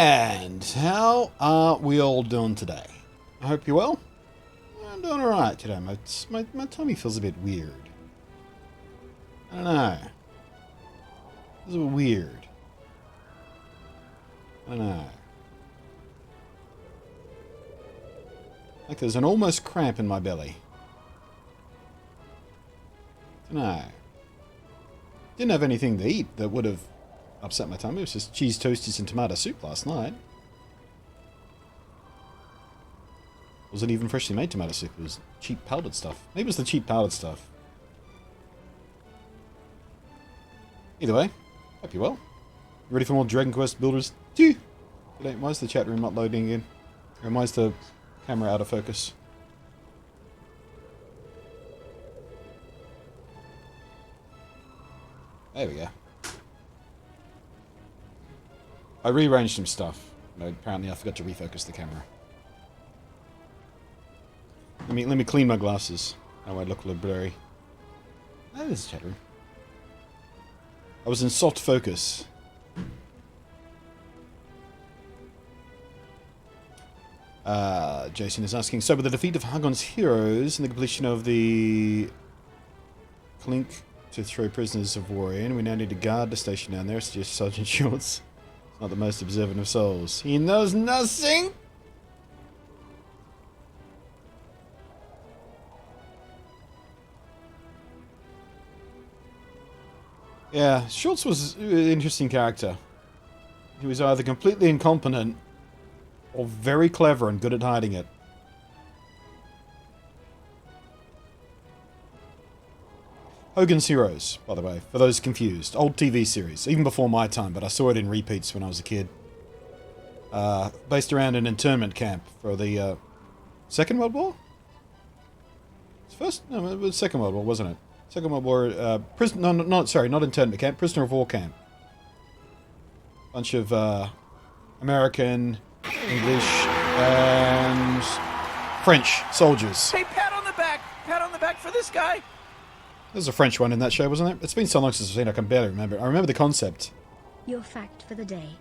And how are we all doing today? I hope you're well. I'm doing alright today. My tummy feels a bit weird. I don't know. It's a bit weird. I don't know. Like there's an almost cramp in my belly. I don't know. Didn't have anything to eat that would have upset my tummy. It was just cheese toasties and tomato soup last night. Wasn't even freshly made tomato soup. It was cheap powdered stuff. Maybe it was the cheap powdered stuff. Either way, hope you're well. You ready for more Dragon Quest Builders 2? Why is the chat room not loading again? Or why is the camera out of focus? There we go. I rearranged some stuff. No, apparently I forgot to refocus the camera. Let me clean my glasses. Now I look a little blurry. Oh, this is chat room. I was in soft focus. Jason is asking, so with the defeat of Hagon's heroes and the completion of the Clink to throw prisoners of war in, we now need to guard the station down there, suggests Sergeant Schultz. Not the most observant of souls. He knows nothing! Yeah, Schultz was an interesting character. He was either completely incompetent or very clever and good at hiding it. Hogan's Heroes, by the way, for those confused. Old TV series, even before my time, but I saw it in repeats when I was a kid. Based around an internment camp for the Second World War? No, it was Second World War, wasn't it? Second World War, not internment camp, prisoner of war camp. Bunch of American, English, and French soldiers. Hey, pat on the back for this guy. There's a French one in that show, wasn't there? It's been so long since I've seen it, I can barely remember. I remember the concept. Your fact for the day.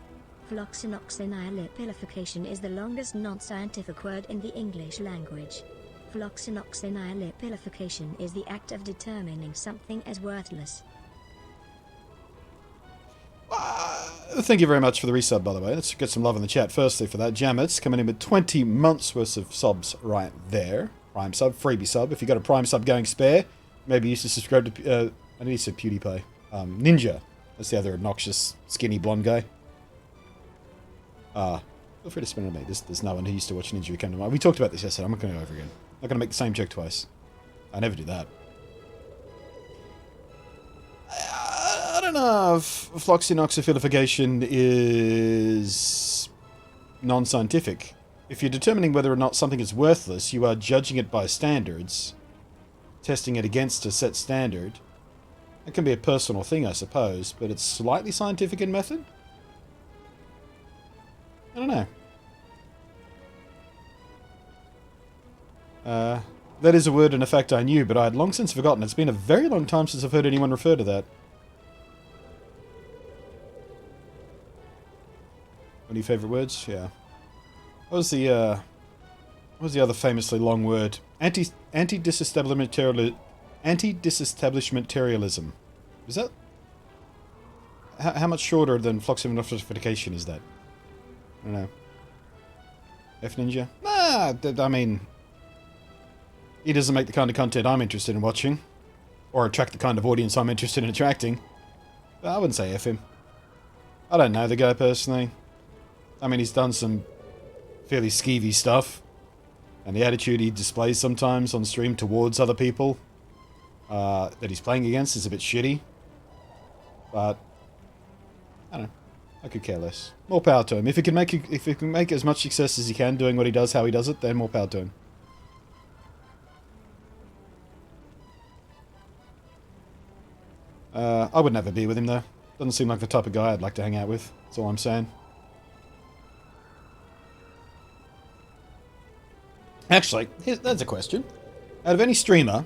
Phloxinoxenilipilification is the longest non-scientific word in the English language. Phloxinoxenilipilification is the act of determining something as worthless. Thank you very much for the resub, by the way. Let's get some love in the chat firstly for that. Jamet's coming in with 20 months worth of subs right there. Prime sub, freebie sub. If you got a Prime sub going spare, maybe you should subscribe to, I need to say PewDiePie. Ninja. That's the other obnoxious, skinny, blonde guy. Feel free to spin on me. There's no one who used to watch Ninja who came to mind. We talked about this yesterday. I'm not going to go over again. I'm not going to make the same joke twice. I never do that. I don't know if phloxinoxophilification is non-scientific. If you're determining whether or not something is worthless, you are judging it by standards, testing it against a set standard. It can be a personal thing, I suppose, but it's slightly scientific in method? I don't know. That is a word and a fact I knew, but I had long since forgotten. It's been a very long time since I've heard anyone refer to that. What are your favourite words? Yeah. What was the other famously long word? Anti-disestablishmentarianism. Is that... How much shorter than phloxinoxification is that? I don't know. F Ninja? Nah, I mean... He doesn't make the kind of content I'm interested in watching. Or attract the kind of audience I'm interested in attracting. But I wouldn't say F him. I don't know the guy personally. I mean, he's done some fairly skeevy stuff. And the attitude he displays sometimes on stream towards other people that he's playing against is a bit shitty. But, I don't know. I could care less. More power to him. If he can make as much success as he can doing what he does, how he does it, then more power to him. I would never be with him though. Doesn't seem like the type of guy I'd like to hang out with. That's all I'm saying. Actually, that's a question. Out of any streamer,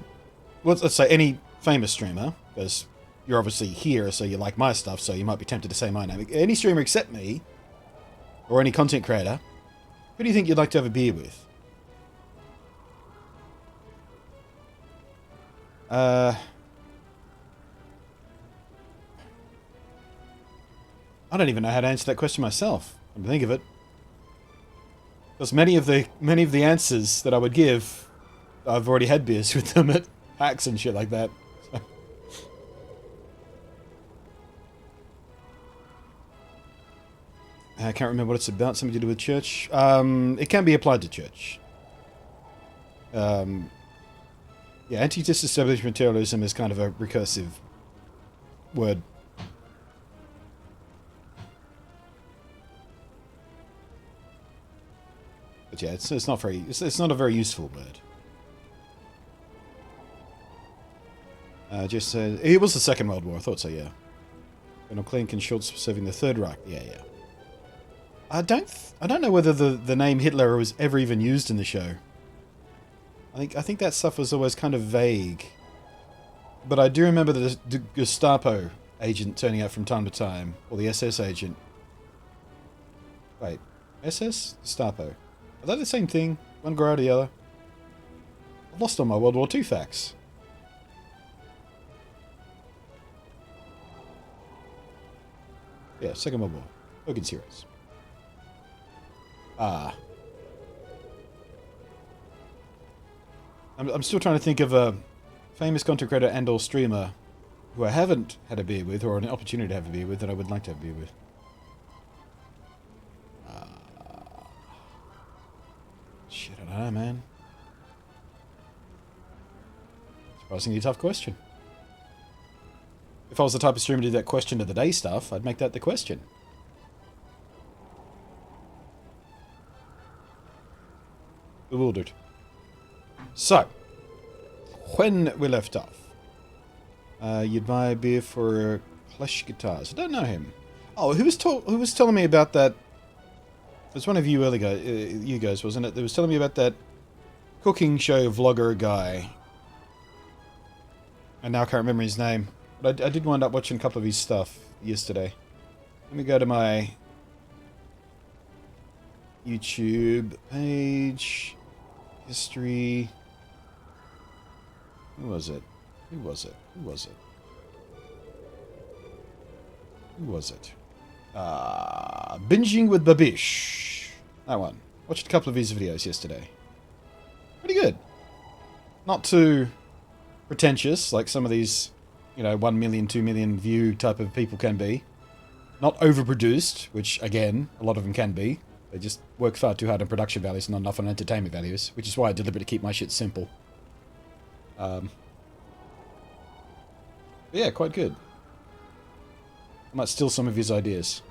let's say any famous streamer, because you're obviously here, so you like my stuff, so you might be tempted to say my name. Any streamer except me, or any content creator, who do you think you'd like to have a beer with? I don't even know how to answer that question myself. Come to think of it, because many of the answers that I would give, I've already had beers with them at PAX and shit like that. So. I can't remember what it's about. Something to do with church. It can be applied to church. Yeah, anti-disestablishmentarianism is kind of a recursive word. But yeah, it's not very. It's not a very useful word. Just it was the Second World War. I thought so. Yeah. Colonel Klink and Schultz were serving the Third Reich. Yeah, yeah. I don't know whether the name Hitler was ever even used in the show. I think that stuff was always kind of vague. But I do remember the Gestapo agent turning up from time to time, or the SS agent. Wait, SS? Gestapo. Are they the same thing? One grow out of the other? I've lost all my World War II facts. Yeah, Second World War. Hogan's Heroes. I'm still trying to think of a famous content creator and or streamer who I haven't had a beer with, or an opportunity to have a beer with, that I would like to have a beer with. Shit, I don't know, man. Surprisingly tough question. If I was the type of streamer to do that question of the day stuff, I'd make that the question. Bewildered. So, when we left off, you'd buy a beer for Clash Guitars. I don't know him. Oh, who was telling me about that? It was one of you earlier, you guys, wasn't it? That was telling me about that cooking show vlogger guy. I now can't remember his name. But I did wind up watching a couple of his stuff yesterday. Let me go to my YouTube page. History. Who was it? Who was it? Who was it? Who was it? Binging with Babish. That one. Watched a couple of his videos yesterday. Pretty good. Not too pretentious like some of these, 1 million, 2 million view type of people can be. Not overproduced, which, again, a lot of them can be. They just work far too hard on production values and not enough on entertainment values, which is why I deliberately keep my shit simple. Yeah, quite good. I might steal some of his ideas.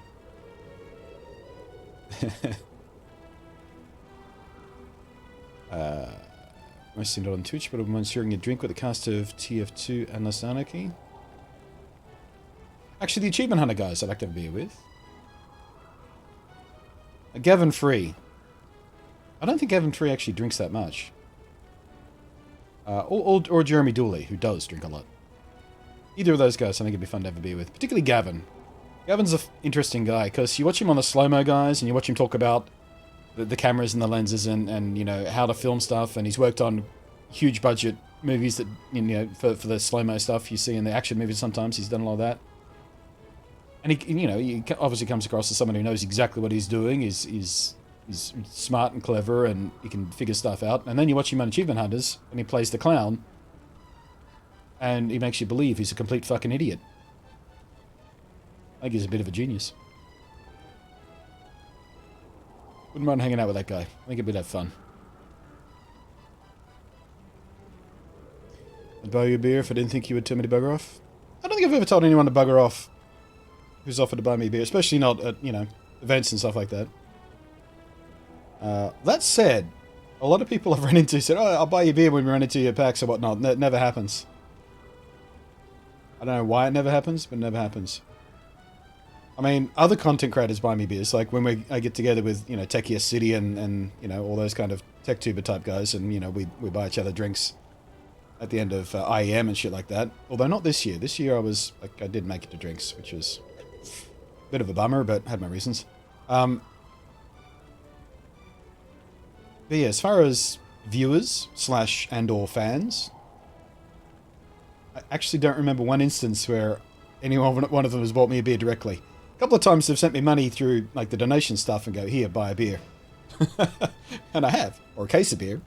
Mostly not on Twitch, but I'm sharing a drink with the cast of TF2 and Less Anarchy. Actually, the Achievement Hunter guys I'd like to have a beer with. Gavin Free. I don't think Gavin Free actually drinks that much. Or Jeremy Dooley, who does drink a lot. Either of those guys I think it'd be fun to have a beer with. Particularly Gavin. Gavin's an interesting guy, because you watch him on the slow-mo guys, and you watch him talk about the cameras and the lenses and how to film stuff, and he's worked on huge budget movies that, for the slow-mo stuff you see in the action movies sometimes. He's done a lot of that. And he obviously comes across as someone who knows exactly what he's doing. He's smart and clever, and he can figure stuff out. And then you watch him on Achievement Hunters, and he plays the clown, and he makes you believe he's a complete fucking idiot. I think he's a bit of a genius. Wouldn't mind hanging out with that guy. I think it'd be that fun. I'd buy you a beer if I didn't think you would tell me to bugger off. I don't think I've ever told anyone to bugger off who's offered to buy me a beer, especially not at, events and stuff like that. That said, a lot of people I've run into said, "Oh, I'll buy you a beer when we run into your PAX or whatnot." It never happens. I don't know why it never happens, but it never happens. I mean, other content creators buy me beers, like when I get together with, Techiest City and all those kind of tech tuber type guys, and, we buy each other drinks at the end of IEM and shit like that. Although not this year. This year I did make it to drinks, which was a bit of a bummer, but had my reasons. But yeah, as far as viewers / and or fans, I actually don't remember one instance where one of them has bought me a beer directly. A couple of times they've sent me money through like the donation stuff and go, here, buy a beer. And I have. Or a case of beer.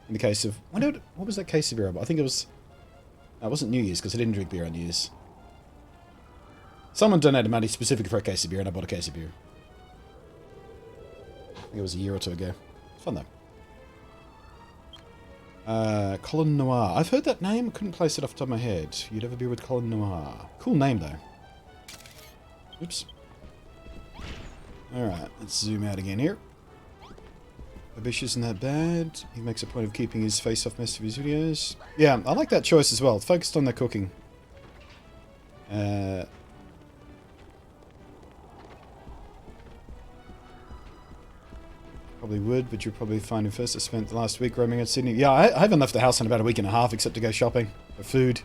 In the case of... What was that case of beer? I think it was... No, it wasn't New Year's because I didn't drink beer on New Year's. Someone donated money specifically for a case of beer and I bought a case of beer. I think it was a year or two ago. Fun though. Colin Noir. I've heard that name. Couldn't place it off the top of my head. You'd have a beer with Colin Noir. Cool name though. Oops. Alright, let's zoom out again here. Babish isn't that bad. He makes a point of keeping his face off most of his videos. Yeah, I like that choice as well. Focused on the cooking. Probably would, but you're probably finding first. I spent the last week roaming in Sydney. Yeah, I haven't left the house in about a week and a half, except to go shopping for food.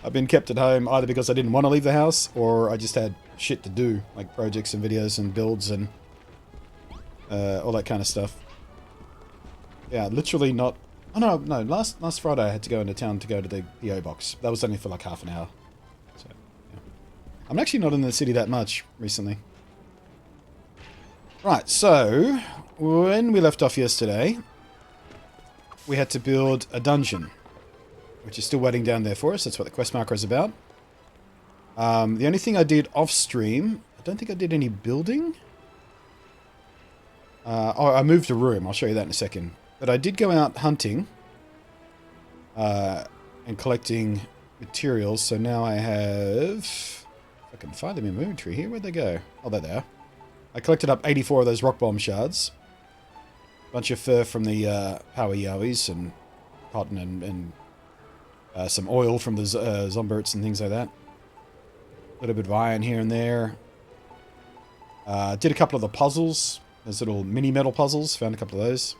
I've been kept at home either because I didn't want to leave the house, or I just had shit to do, like projects and videos and builds and all that kind of stuff. Yeah, literally not... Oh, no, last Friday I had to go into town to go to the PO box. That was only for like half an hour. So, yeah. I'm actually not in the city that much recently. Right, so, when we left off yesterday, we had to build a dungeon, which is still waiting down there for us. That's what the quest marker is about. The only thing I did off-stream, I don't think I did any building. I moved a room. I'll show you that in a second. But I did go out hunting and collecting materials. So now I have... If I can find them in my inventory here. Where'd they go? Oh, there they are. I collected up 84 of those rock bomb shards. Bunch of fur from the power yowies and cotton and some oil from the zomberts and things like that. A little bit of iron here and there. Did a couple of the puzzles. Those little mini metal puzzles. Found a couple of those.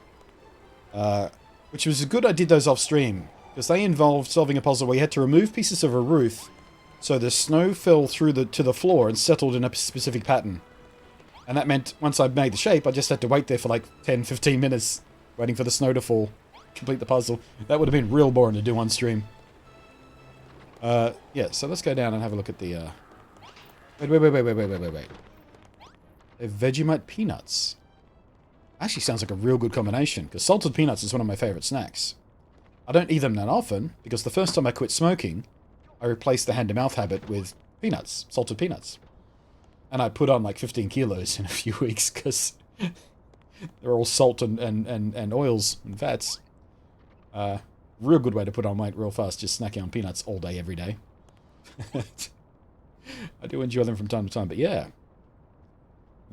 Which was good I did those off stream. Because they involved solving a puzzle where you had to remove pieces of a roof so the snow fell through to the floor and settled in a specific pattern. And that meant once I made the shape, I just had to wait there for like 10-15 minutes waiting for the snow to fall. Complete the puzzle. That would have been real boring to do on stream. Yeah, so let's go down and have a look at the... Wait. They're Vegemite peanuts. Actually sounds like a real good combination, because salted peanuts is one of my favourite snacks. I don't eat them that often, because the first time I quit smoking, I replaced the hand-to-mouth habit with peanuts, salted peanuts. And I put on like 15 kilos in a few weeks, because they're all salt and oils and fats. Real good way to put on weight real fast, just snacking on peanuts all day, every day. I do enjoy them from time to time, but yeah.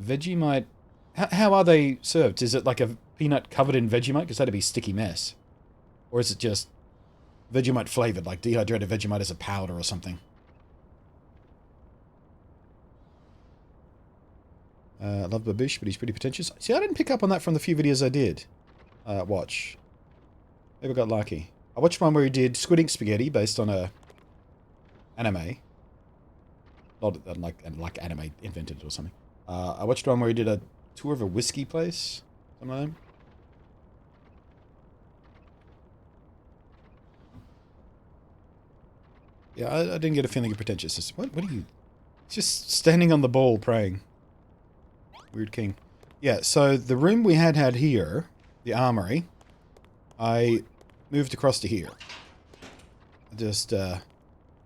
Vegemite... How are they served? Is it like a peanut covered in Vegemite? Because that'd be a sticky mess. Or is it just Vegemite flavored, like dehydrated Vegemite as a powder or something? I love Babish, but he's pretty pretentious. See, I didn't pick up on that from the few videos I did watch. Maybe I got lucky. I watched one where he did Squid Ink Spaghetti based on a anime. Not like anime invented it or something. I watched one where he did a tour of a whiskey place. Something like that. Yeah, I didn't get a feeling of pretentiousness. What are you... Just standing on the ball praying. Weird king. Yeah, so the room we had here, the armory, I moved across to here. I just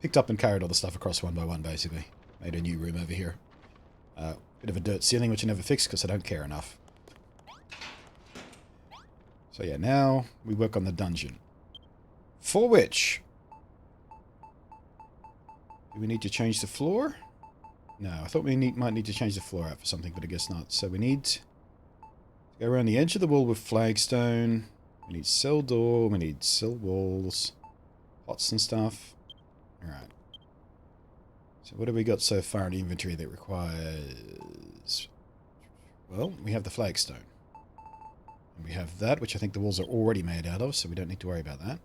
picked up and carried all the stuff across one by one, basically. Made a new room over here. Bit of a dirt ceiling, which I never fixed because I don't care enough. So yeah, now we work on the dungeon. For which... Do we need to change the floor? No, I thought we might need to change the floor out for something, but I guess not. So we need to go around the edge of the wall with flagstone. We need cell door, we need cell walls, pots and stuff. Alright. So what have we got so far in the inventory that requires... Well, we have the flagstone. And we have that, which I think the walls are already made out of, so we don't need to worry about that.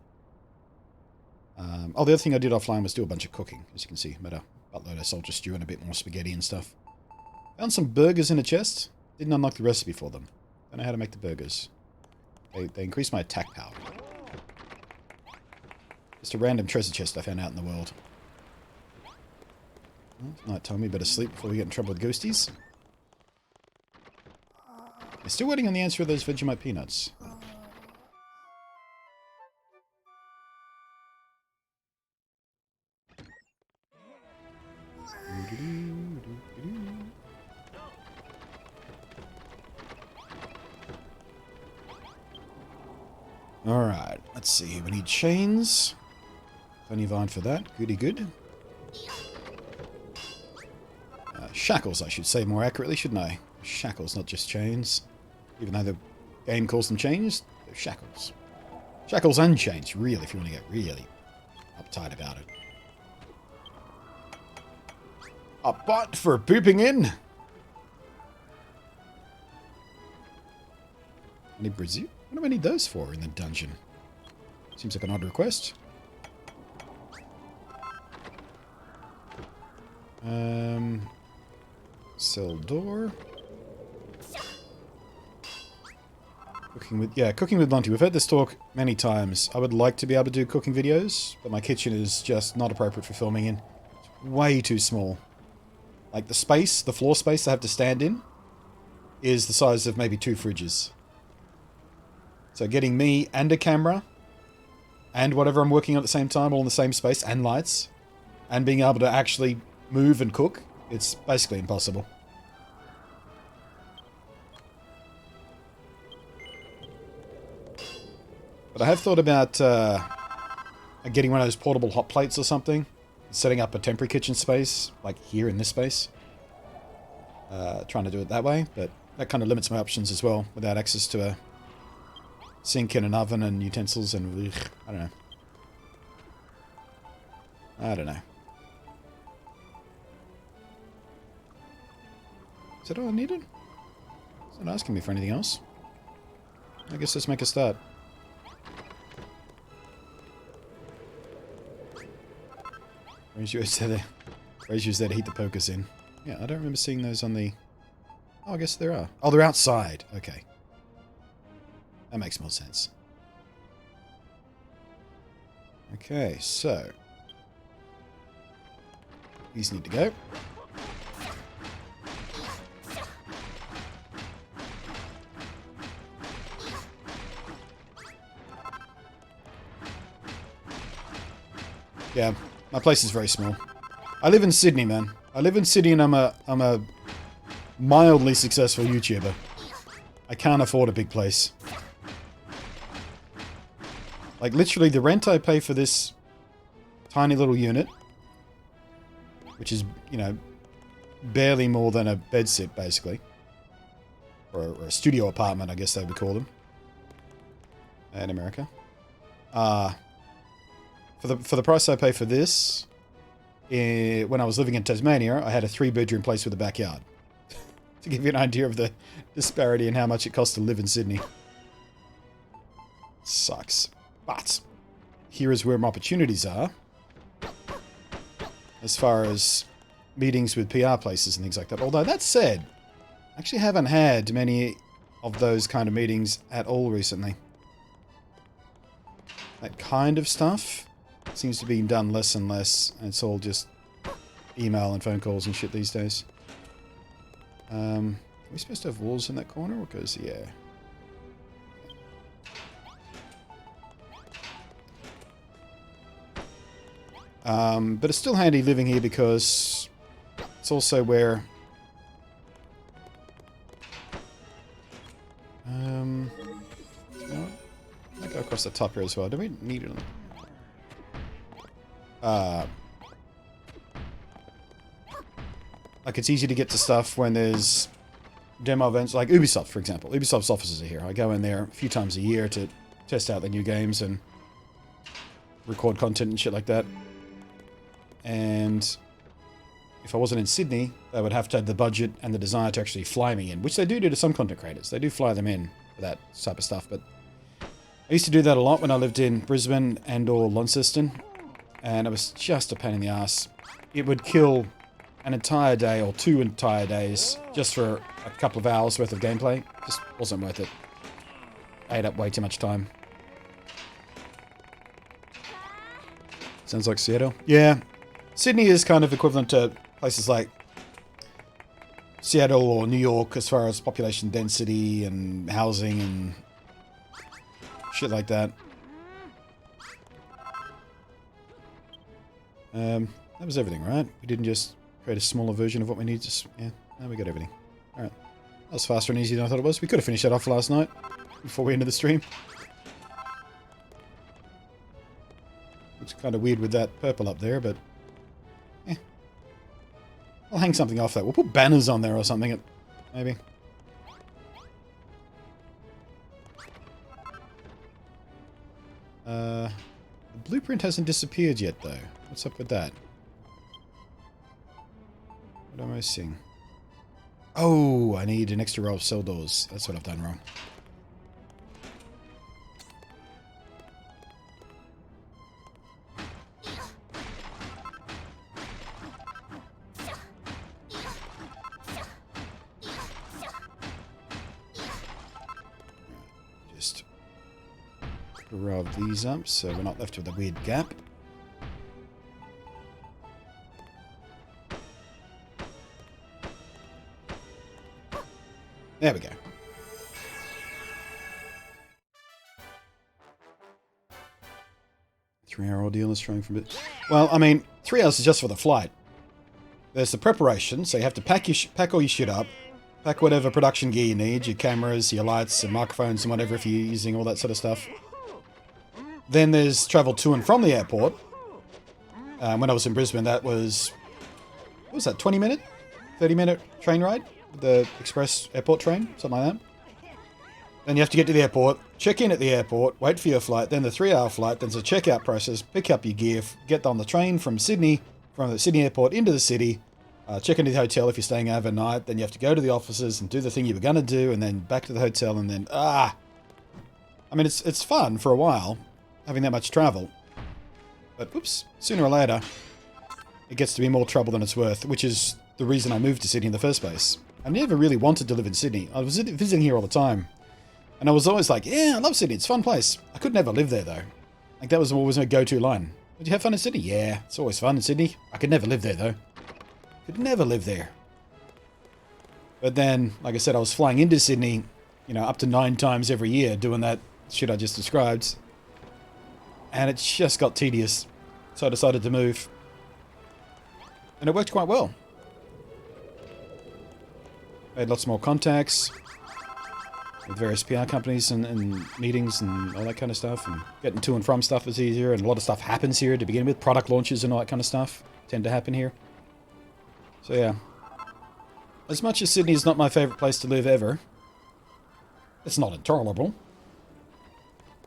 Oh, the other thing I did offline was do a bunch of cooking, as you can see. Made a buttload of soldier stew and a bit more spaghetti and stuff. Found some burgers in a chest. Didn't unlock the recipe for them. Don't know how to make the burgers. They increase my attack power. Just a random treasure chest I found out in the world. Well, it's night time, we better sleep before we get in trouble with ghosties. I'm still waiting on the answer of those Vegemite peanuts. Alright, let's see. We need chains. Plenty of iron for that. Goody good. Shackles, I should say more accurately, shouldn't I? Shackles, not just chains. Even though the game calls them chains, they're shackles. Shackles and chains, really, if you want to get really uptight about it. A pot for pooping in. Any Brazil? What do I need those for in the dungeon? Seems like an odd request. Cell door. Cooking with BluntNate. We've had this talk many times. I would like to be able to do cooking videos, but my kitchen is just not appropriate for filming in. It's way too small. Like the space, the floor space I have to stand in is the size of maybe 2 fridges. So getting me and a camera and whatever I'm working on at the same time, all in the same space, and lights, and being able to actually move and cook, it's basically impossible. But I have thought about getting one of those portable hot plates or something, setting up a temporary kitchen space, like here in this space. Trying to do it that way, but that kind of limits my options as well, without access to a sink and an oven and utensils and... ugh, I don't know. I don't know. Is that all I needed? It's not asking me for anything else. I guess let's make a start. Ratios there to heat the pokers in. Yeah, I don't remember seeing those on the... Oh, I guess there are. Oh, they're outside. Okay. That makes more sense. Okay, so... these need to go. Yeah, my place is very small. I live in Sydney, man. I live in Sydney and I'm a mildly successful YouTuber. I can't afford a big place. Like, literally, the rent I pay for this tiny little unit, which is, you know, barely more than a bedsit, basically. Or a studio apartment, I guess they would call them. In America. For the price I pay for this, when I was living in Tasmania, I had a 3-bedroom place with a backyard. To give you an idea of the disparity in how much it costs to live in Sydney. Sucks. But here is where my opportunities are. As far as meetings with PR places and things like that. Although, that said, I actually haven't had many of those kind of meetings at all recently. That kind of stuff seems to be done less and less. And it's all just email and phone calls and shit these days. Are we supposed to have walls in that corner? Because, yeah. But it's still handy living here because it's also where... you know what? I'll go across the top here as well. Do we need it? Like, it's easy to get to stuff when there's demo events, like Ubisoft, for example. Ubisoft's offices are here. I go in there a few times a year to test out the new games and record content and shit like that. And if I wasn't in Sydney, they would have to have the budget and the desire to actually fly me in, which they do to some content creators. They do fly them in for that type of stuff, but I used to do that a lot when I lived in Brisbane and or Launceston, and it was just a pain in the ass. It would kill an entire day or 2 entire days just for a couple of hours worth of gameplay. Just wasn't worth it. Ate up way too much time. Sounds like Seattle. Yeah. Sydney is kind of equivalent to places like Seattle or New York as far as population density and housing and shit like that. That was everything, right? We didn't just create a smaller version of what we need. Just, yeah, now we got everything. Alright. That was faster and easier than I thought it was. We could have finished that off last night before we ended the stream. Looks kind of weird with that purple up there, but eh. I'll hang something off that. We'll put banners on there or something, maybe. The blueprint hasn't disappeared yet, though. What's up with that? What am I seeing? Oh, I need an extra row of cell doors. That's what I've done wrong. Just put a row of these up so we're not left with a weird gap. There we go. Three-hour ordeal is trying from it. Well, I mean, 3 hours is just for the flight. There's the preparation, so you have to pack all your shit up, pack whatever production gear you need, your cameras, your lights, and microphones, and whatever if you're using all that sort of stuff. Then there's travel to and from the airport. When I was in Brisbane, that was... What was that, 20-minute? 30-minute train ride? The express airport train, something like that. Then you have to get to the airport, check in at the airport, wait for your flight, then the 3-hour flight, then the checkout process, pick up your gear, get on the train from Sydney, from the Sydney airport into the city, check into the hotel if you're staying overnight, then you have to go to the offices and do the thing you were going to do, and then back to the hotel, and then, I mean, it's fun for a while, having that much travel. But, oops, sooner or later, it gets to be more trouble than it's worth, which is the reason I moved to Sydney in the first place. I never really wanted to live in Sydney. I was visiting here all the time. And I was always like, yeah, I love Sydney. It's a fun place. I could never live there, though. Like, that was always my go-to line. Did you have fun in Sydney? Yeah, it's always fun in Sydney. I could never live there, though. Could never live there. But then, like I said, I was flying into Sydney, you know, up to 9 times every year doing that shit I just described. And it just got tedious. So I decided to move. And it worked quite well. I had lots more contacts with various PR companies and meetings and all that kind of stuff. And getting to and from stuff is easier. And a lot of stuff happens here to begin with. Product launches and all that kind of stuff tend to happen here. So yeah. As much as Sydney is not my favourite place to live ever, it's not intolerable.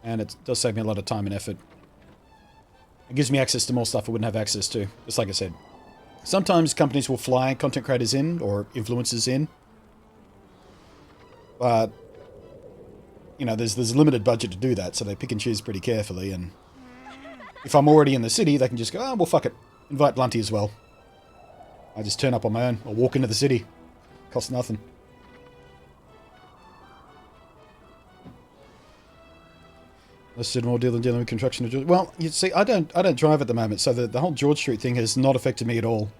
And it does save me a lot of time and effort. It gives me access to more stuff I wouldn't have access to. Just like I said. Sometimes companies will fly content creators in or influencers in. But, you know, there's a limited budget to do that, so they pick and choose pretty carefully, and if I'm already in the city, they can just go, oh, well, fuck it. Invite BluntNate as well. I just turn up on my own, or walk into the city. Costs nothing. Less did more deal than dealing with construction of George. Well, you see, I don't drive at the moment, so the whole George Street thing has not affected me at all.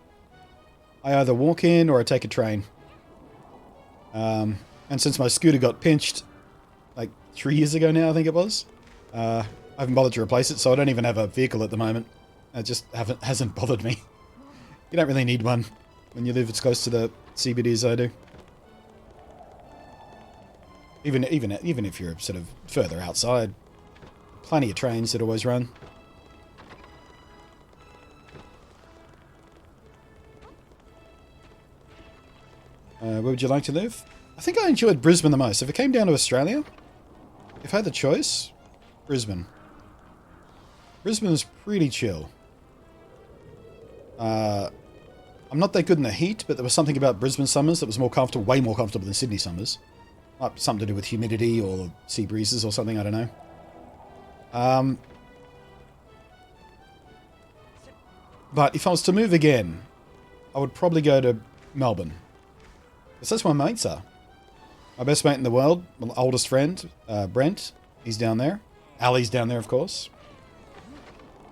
I either walk in or I take a train. And since my scooter got pinched, like 3 years ago now, I think it was, I haven't bothered to replace it, so I don't even have a vehicle at the moment. It just hasn't bothered me. You don't really need one when you live as close to the CBD as I do. Even if you're sort of further outside, plenty of trains that always run. Where would you like to live? I think I enjoyed Brisbane the most. If it came down to Australia, if I had the choice, Brisbane. Brisbane is pretty chill. I'm not that good in the heat, but there was something about Brisbane summers that was more comfortable, way more comfortable than Sydney summers. Something to do with humidity or sea breezes or something, I don't know. But if I was to move again, I would probably go to Melbourne. Because that's where my mates are. My best mate in the world, my oldest friend, Brent, he's down there. Ali's down there, of course.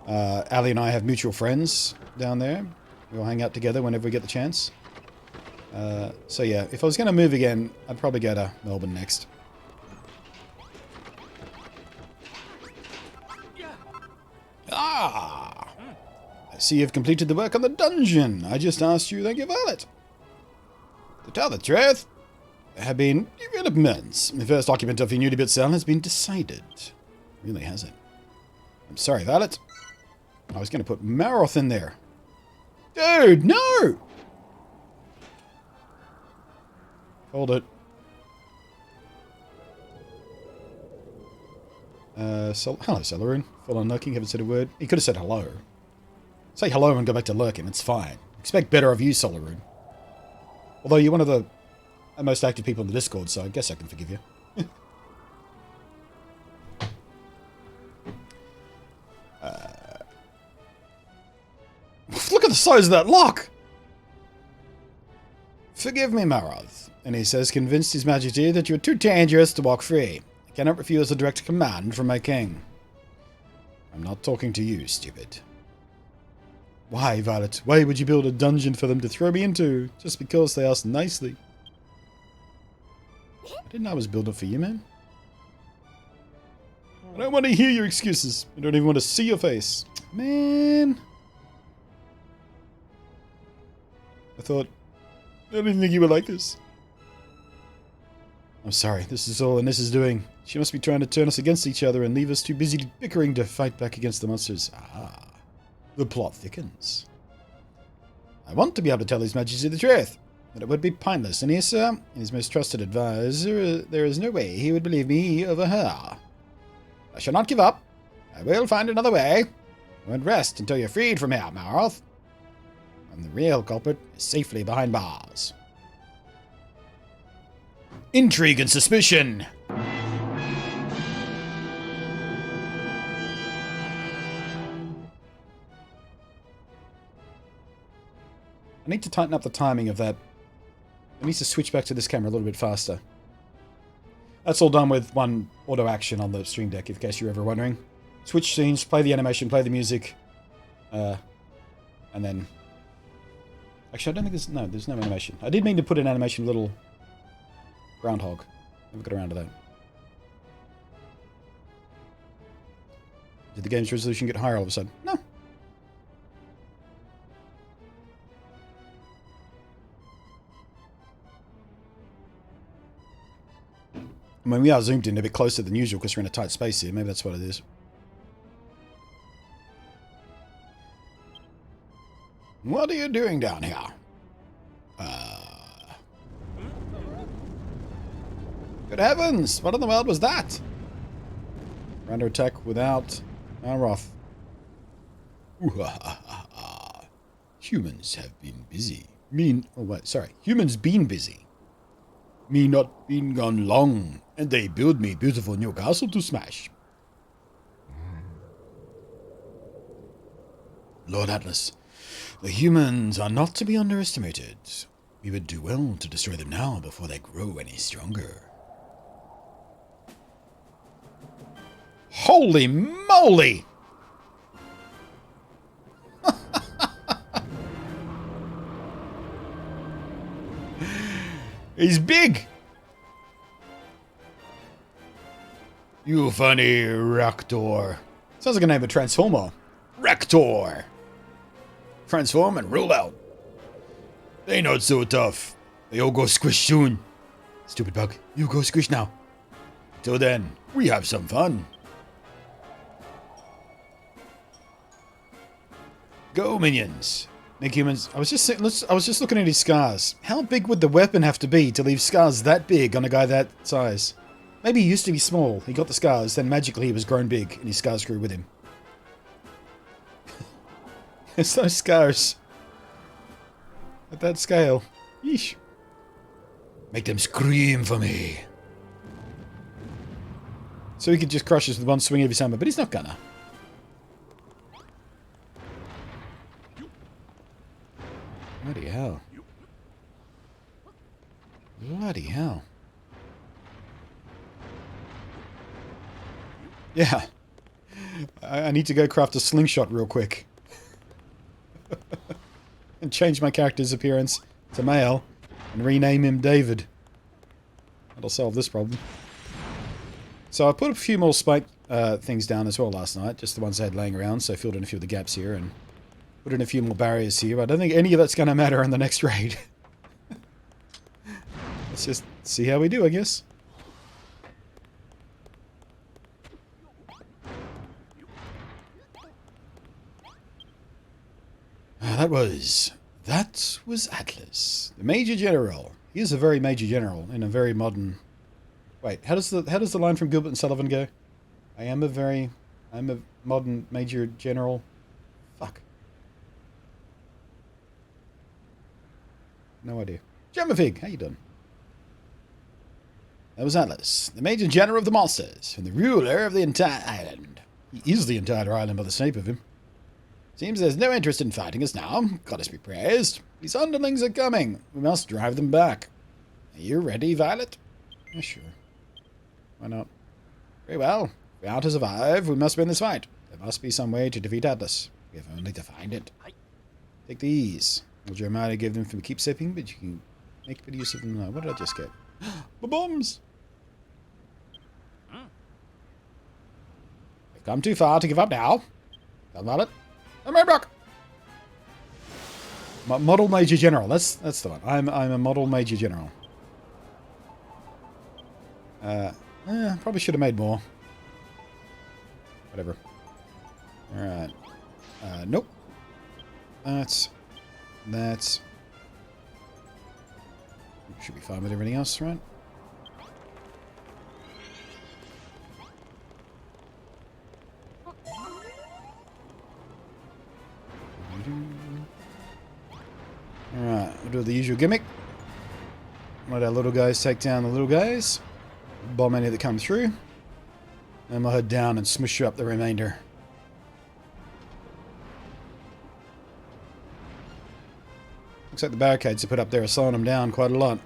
Ali and I have mutual friends down there. We all hang out together whenever we get the chance. So yeah, if I was going to move again, I'd probably go to Melbourne next. Ah! I see you've completed the work on the dungeon. I just asked you, thank you, Violet. To tell the truth, there have been developments. The first occupant of your newly built cell has been decided. Really has it? I'm sorry, Violet. I was going to put Maroth in there. Dude, no! Hold it. Hello, Celeroon. Full on lurking, haven't said a word. He could have said hello. Say hello and go back to lurking, it's fine. Expect better of you, Celeroon. Although you're one of the most active people in the Discord, so I guess I can forgive you. Look at the size of that lock! Forgive me, Maroth. And he says, convinced His Majesty that you are too dangerous to walk free. I cannot refuse a direct command from my king. I'm not talking to you, stupid. Why, Violet? Why would you build a dungeon for them to throw me into? Just because they asked nicely. I didn't know I was building for you, man. I don't want to hear your excuses. I don't even want to see your face. Man. I didn't think you were like this. I'm sorry, this is all Anissa is doing. She must be trying to turn us against each other and leave us too busy bickering to fight back against the monsters. Ah, the plot thickens. I want to be able to tell His Majesty the truth, but it would be pointless. Anissa, his most trusted advisor, there is no way he would believe me over her. I shall not give up. I will find another way. I won't rest until you're freed from here, Maroth. And the real culprit is safely behind bars. Intrigue and suspicion! I need to tighten up the timing of that. I need to switch back to this camera a little bit faster. That's all done with one auto action on the Stream Deck, in case you're ever wondering. Switch scenes, play the animation, play the music. And then... Actually, I don't think there's no animation. I did mean to put an animation little groundhog. Never got around to that. Did the game's resolution get higher all of a sudden? No. I mean, we are zoomed in a bit closer than usual because we're in a tight space here. Maybe that's what it is. What are you doing down here? Good heavens! What in the world was that? We're under attack without Maroth. Humans have been busy. Humans been busy. Me not been gone long, and they build me beautiful new castle to smash. Lord Atlas, the humans are not to be underestimated. We would do well to destroy them now before they grow any stronger. Holy moly! He's big! You funny Raptor. Sounds like a name of a Transformer. Raptor! Transform and roll out. They not so tough. They all go squish soon. Stupid bug, you go squish now. Till then, we have some fun. Go, minions. Make humans... I was just looking at his scars. How big would the weapon have to be to leave scars that big on a guy that size? Maybe he used to be small. He got the scars, then magically he was grown big, and his scars grew with him. There's no scars. At that scale. Yeesh. Make them scream for me. So he could just crush us with one swing of his hammer, but he's not gonna. Bloody hell. Bloody hell. Yeah. I need to go craft a slingshot real quick. And change my character's appearance to male. And rename him David. That'll solve this problem. So I put a few more spike things down as well last night. Just the ones I had laying around. So I filled in a few of the gaps here. And put in a few more barriers here. But I don't think any of that's going to matter on the next raid. Let's just see how we do, I guess. That was Atlas, the Major General. He is a very Major General in a very modern. Wait, how does the line from Gilbert and Sullivan go? I'm a modern Major General. Fuck. No idea. Jammerfig, how you doing? That was Atlas, the Major General of the monsters, and the ruler of the entire island. He is the entire island by the shape of him. Seems there's no interest in fighting us now. Goddess be praised. These underlings are coming. We must drive them back. Are you ready, Violet? Yeah, sure. Why not? Very well. If we are to survive, we must win this fight. There must be some way to defeat Atlas. We have only to find it. Take these. Well, Jeremiah gave them for keepsaping, but you can make good use of them now. What did I just get? My bombs! We've come too far to give up now. Tell Violet. I'm right back. Model Major General. That's the one. I'm a Model Major General. Probably should have made more. Whatever. Alright. Nope. That's... Should be fine with everything else, right? Alright, we'll do the usual gimmick. Let our little guys take down the little guys. Bomb any that come through. And we'll head down and smush up the remainder. Looks like the barricades they put up there are slowing them down quite a lot.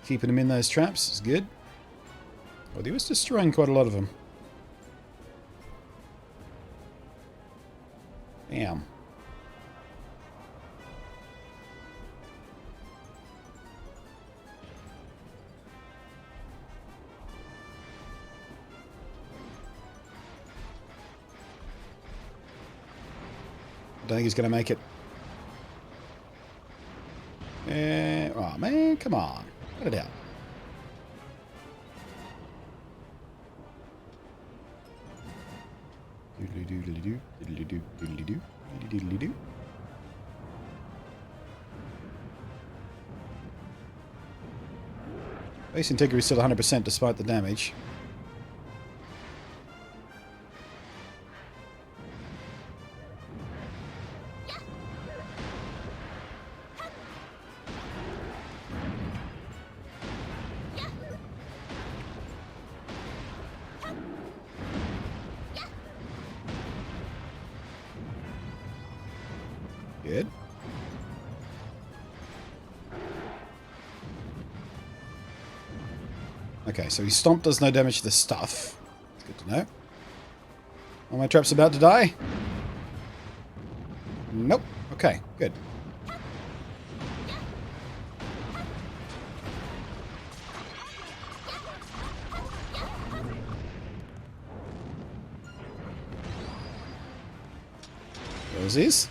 Keeping them in those traps is good. Well, he was destroying quite a lot of them. Damn. I don't think he's going to make it. Oh man, come on. Cut it out. Doodly-doo, doodly-doo, doodly-doo, doodly-doo. Base integrity is still 100% despite the damage. Good. Okay, so his stomp does no damage to the stuff. It's good to know. Are my traps about to die? Nope. Okay, good. Rosies.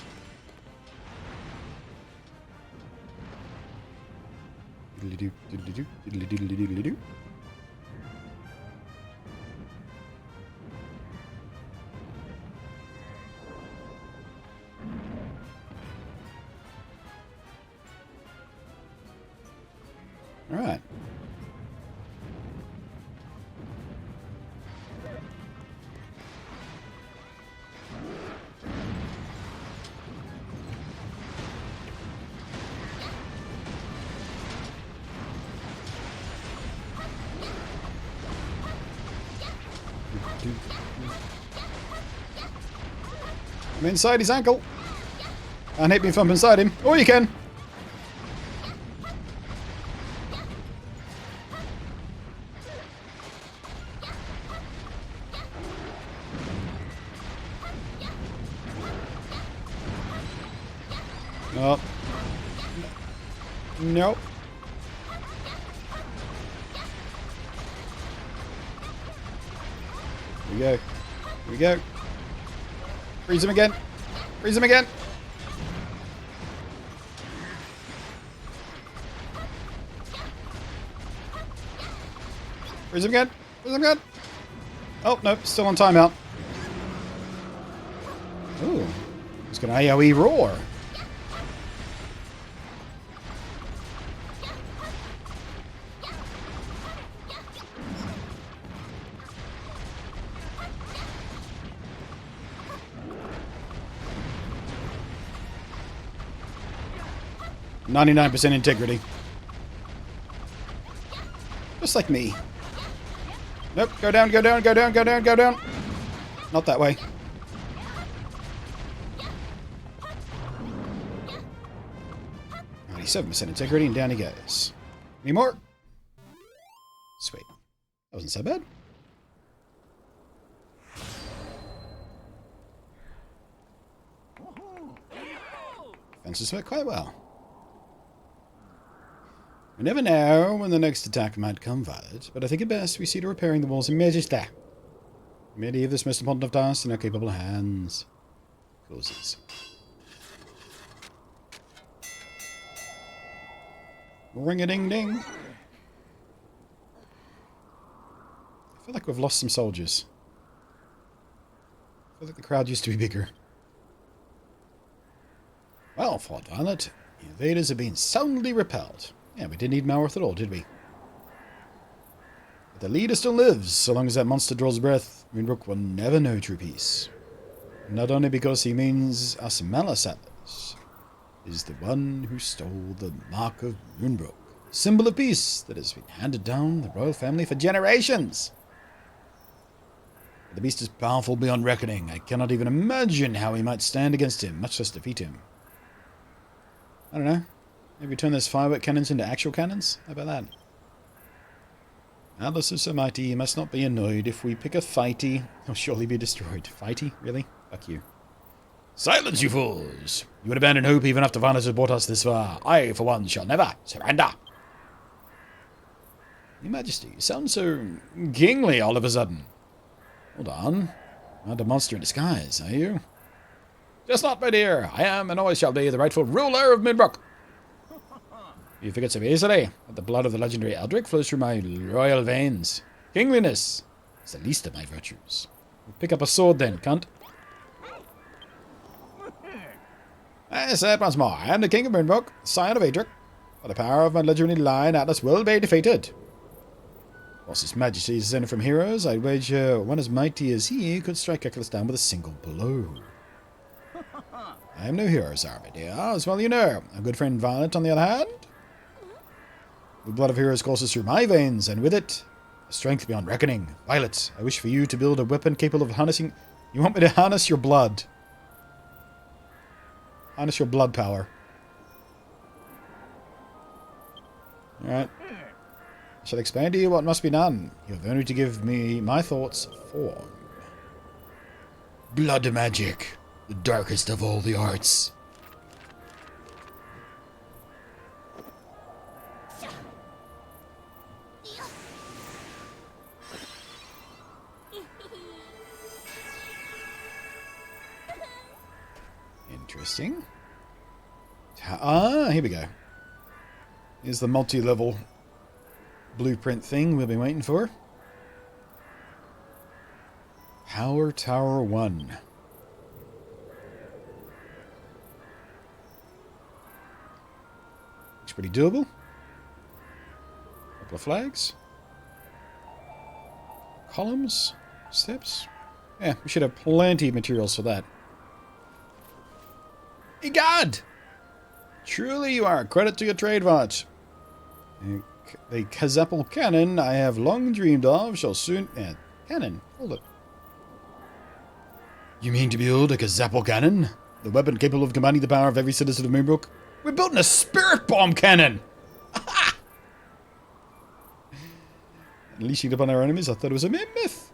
Diddly-doo, diddly-doo, diddly-doo, diddly-doo. All right. I'm inside his ankle. And hit me from inside him. Or you can. Oh. Nope. Here we go. Here we go. Freeze him again. Freeze him again. Freeze him again. Freeze him again. Oh, nope. Still on timeout. Ooh. He's got an AoE roar. .99% integrity. Just like me. Nope, go down, go down, go down, go down, go down. Not that way. .97% integrity and down he goes. Any more? Sweet. That wasn't so bad. Fences work quite well. We never know when the next attack might come, Violet, but I think it best we see to repairing the walls immediately. We may leave this most important of tasks in our capable hands. Closes. Ring-a-ding-ding. I feel like we've lost some soldiers. I feel like the crowd used to be bigger. Well, thought Violet, the invaders have been soundly repelled. Yeah, we didn't need Malworth at all, did we? But the leader still lives. So long as that monster draws breath, Moonbrook will never know true peace. Not only because he means us Malasappers is the one who stole the Mark of Moonbrook, a symbol of peace that has been handed down the royal family for generations. The beast is powerful beyond reckoning. I cannot even imagine how we might stand against him, much less defeat him. I don't know. Maybe turn those firework cannons into actual cannons? How about that? Atlas is so mighty, he must not be annoyed. If we pick a fighty, he'll surely be destroyed. Fighty? Really? Fuck you. Silence, you fools! You would abandon hope even after violence has brought us this far. I, for one, shall never surrender. Your Majesty, you sound so kingly all of a sudden. Hold on. Not a monster in disguise, are you? Just not, my dear. I am and always shall be the rightful ruler of Moonbrook. You forget so easily that the blood of the legendary Eldrick flows through my royal veins. Kingliness is the least of my virtues. Pick up a sword then, cunt. I said once more, I am the King of Moonbrook, scion of Adric. By the power of my legendary line, Atlas will be defeated. Whilst His Majesty is descended from heroes, I'd wager one as mighty as he could strike Atlas down with a single blow. I am no hero, sir, my dear, as well you know. Our good friend Violet, on the other hand. The blood of heroes courses through my veins, and with it, a strength beyond reckoning. Violet, I wish for you to build a weapon capable of harnessing... You want me to harness your blood? Harness your blood power. Alright. I shall explain to you what must be done. You have only to give me my thoughts form. Blood magic. The darkest of all the arts. Interesting. Ah, here we go. Here's the multi-level blueprint thing we've been waiting for. Power Tower 1. Looks pretty doable. Couple of flags. Columns. Steps. Yeah, we should have plenty of materials for that. Egad! Truly you are a credit to your trade, Vought. The Kazapple cannon I have long dreamed of shall soon... cannon? Hold it. You mean to build a Kazapple cannon? The weapon capable of combining the power of every citizen of Moonbrook. We're building a spirit bomb cannon! Unleashing it upon our enemies, I thought it was a mere myth.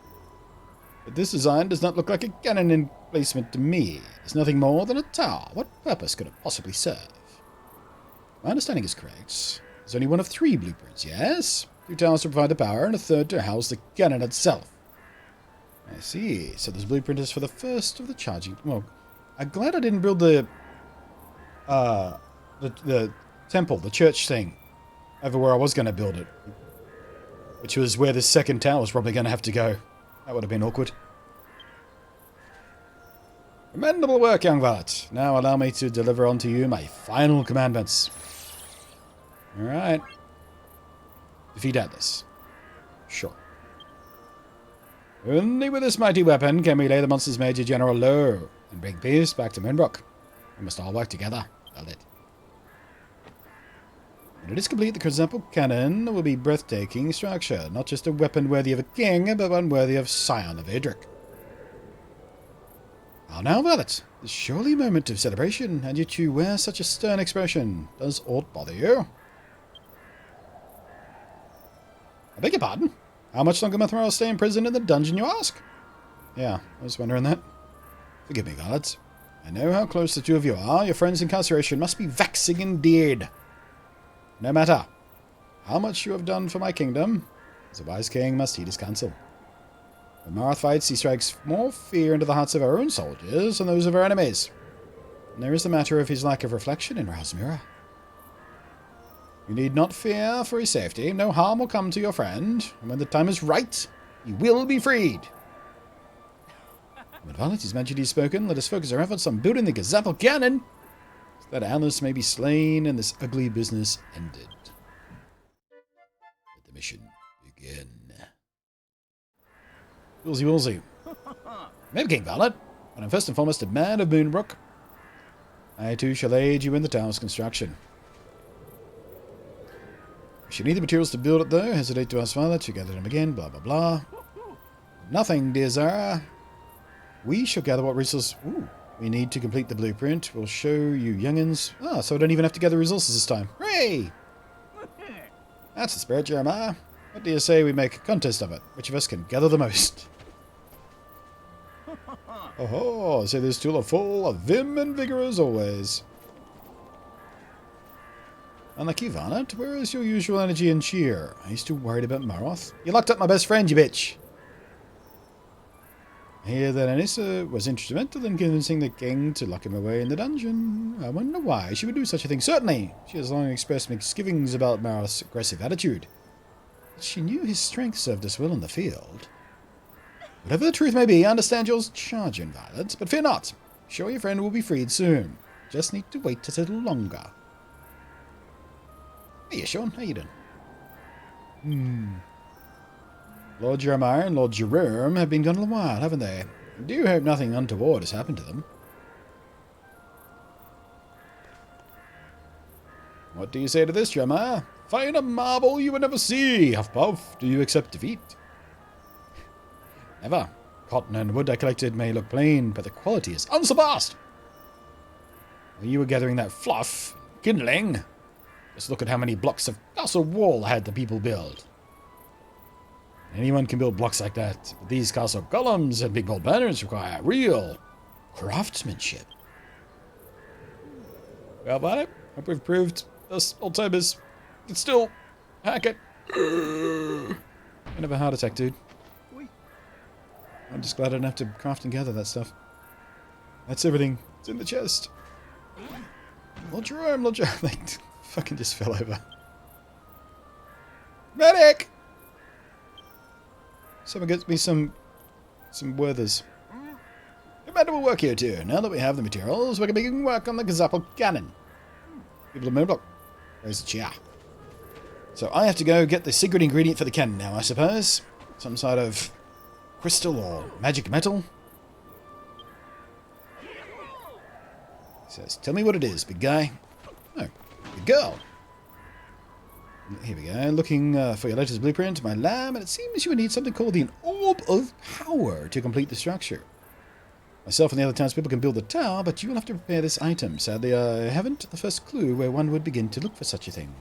But this design does not look like a cannon emplacement to me. It's nothing more than a tower. What purpose could it possibly serve? My understanding is correct. There's only one of 3 blueprints, yes? 2 towers to provide the power, and a third to house the cannon itself. I see. So this blueprint is for the first of the charging... Well, I'm glad I didn't build the temple, the church thing, over where I was going to build it. Which was where the second tower was probably going to have to go. That would have been awkward. Commendable work, young valet. Now allow me to deliver unto you my final commandments. Alright. Defeat Atlas. Sure. Only with this mighty weapon can we lay the monster's major general low and bring peace back to Moonbrook. We must all work together. Valet. When it is complete, the quadruple cannon will be breathtaking structure. Not just a weapon worthy of a king, but one worthy of Scion of Adric. How now, valet? It's surely a moment of celebration, and yet you wear such a stern expression. Does aught bother you? I beg your pardon? How much longer must I stay in prison in the dungeon, you ask? Yeah, I was wondering that. Forgive me, valet. I know how close the two of you are. Your friend's incarceration must be vexing indeed. No matter how much you have done for my kingdom, as a wise king must heed his counsel. When Marath fights, he strikes more fear into the hearts of our own soldiers than those of our enemies. And there is the matter of his lack of reflection in Razmira. You need not fear for his safety. No harm will come to your friend, and when the time is right, he will be freed. When His Majesty has spoken, let us focus our efforts on building the Gazapple cannon, so that Alice may be slain and this ugly business ended. Let the mission begin. Woolsey, Woolsey. Maybe King Valet, but I'm first and foremost a man of Moonbrook. I too shall aid you in the tower's construction. If you need the materials to build it, though, hesitate to ask Father to gather them again, blah, blah, blah. Nothing, dear Zara. We shall gather what resources we need to complete the blueprint. We'll show you youngins. Ah, so I don't even have to gather resources this time. Hooray! That's the spirit, Jeremiah. What do you say we make a contest of it? Which of us can gather the most? Oh, so this tool are full of vim and vigor as always. Unlike you, Varnat, where is your usual energy and cheer? Are you still worried about Maroth? You locked up my best friend, you bitch! I hear that Anissa was instrumental in convincing the king to lock him away in the dungeon. I wonder why she would do such a thing. Certainly, she has long expressed misgivings about Maroth's aggressive attitude. But she knew his strength served us well in the field. Whatever the truth may be, I understand your charge in violence, but fear not. Sure your friend will be freed soon. Just need to wait a little longer. Hey, Sean, how you doing? Lord Jeremiah and Lord Jerome have been gone a while, haven't they? I do hope nothing untoward has happened to them. What do you say to this, Jeremiah? Finer marble you would never see, Huff Puff. Do you accept defeat? Never. Cotton and wood I collected may look plain, but the quality is unsurpassed. When you were gathering that fluff, kindling, just look at how many blocks of castle wall I had the people build. Anyone can build blocks like that, but these castle columns and big bold banners require real craftsmanship. Well, about it, hope we've proved us old-timers can still hack it. Kind of a heart attack, dude. I'm just glad I don't have to craft and gather that stuff. That's everything. It's in the chest. Lord Jerome, Lord Jerome. They fucking just fell over. Medic! Someone gets me some Werthers. Commendable work here too. Now that we have the materials, we can begin work on the Gazapple cannon. People of Moonbrook, where's the chair? So I have to go get the secret ingredient for the cannon now, I suppose. Some sort of crystal or magic metal. He says, tell me what it is, big guy. Oh, big girl. Here we go, looking for your latest blueprint, my lamb, and it seems you would need something called the Orb of Power to complete the structure. Myself and the other townspeople can build the tower, but you will have to prepare this item. Sadly, I haven't the first clue where one would begin to look for such a thing.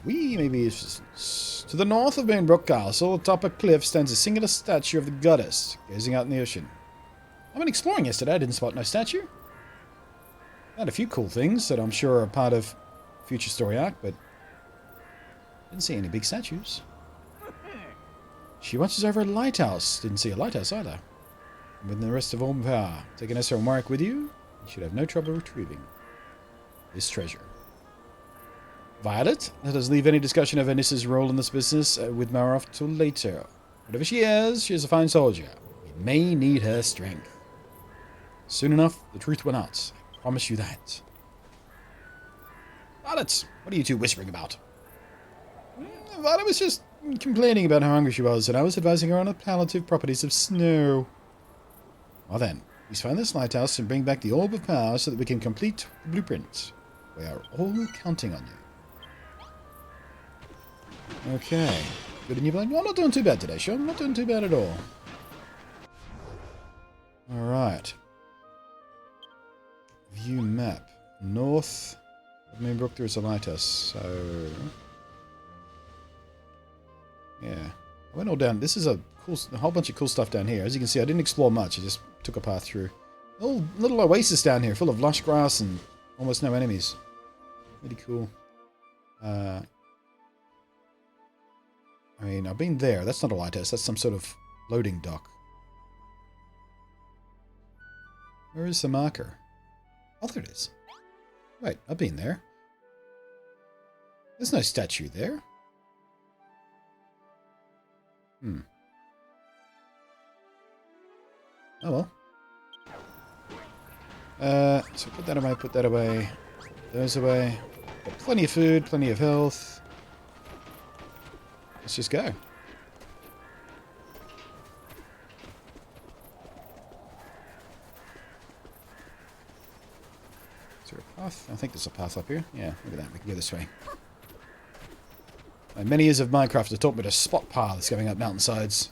Maybe it's just... To the north of Bainbrook Castle, atop a cliff, stands a singular statue of the goddess, gazing out in the ocean. I went exploring yesterday, I didn't spot no statue. I had a few cool things that I'm sure are part of future story arc, but didn't see any big statues. She watches over a lighthouse. Didn't see a lighthouse either. And with the rest of Orm Power, taking Esther and Warwick with you, you should have no trouble retrieving this treasure. Violet, let us leave any discussion of Anissa's role in this business with Maroff till later. Whatever she is a fine soldier. We may need her strength. Soon enough, the truth will out. I promise you that. Violet, what are you two whispering about? Violet was just complaining about how hungry she was, and I was advising her on the palliative properties of snow. Well then, please find this lighthouse and bring back the Orb of Power so that we can complete the blueprint. We are all counting on you. Okay. Good in your blood? I'm not doing too bad today, Sean. I'm not doing too bad at all. Alright. View map. North of Moonbrook, there is a lighthouse, so... Yeah. I went all down. This is a whole bunch of cool stuff down here. As you can see, I didn't explore much. I just took a path through. Little oasis down here, full of lush grass and almost no enemies. Really cool. I mean, I've been there. That's not a lighthouse. That's some sort of loading dock. Where is the marker? Oh, there it is. Wait, I've been there. There's no statue there. Oh well. So put that away. Those away. Got plenty of food, plenty of health. Let's just go. Is there a path? I think there's a path up here. Yeah, look at that. We can go this way. Many years of Minecraft have taught me to spot paths going up mountainsides.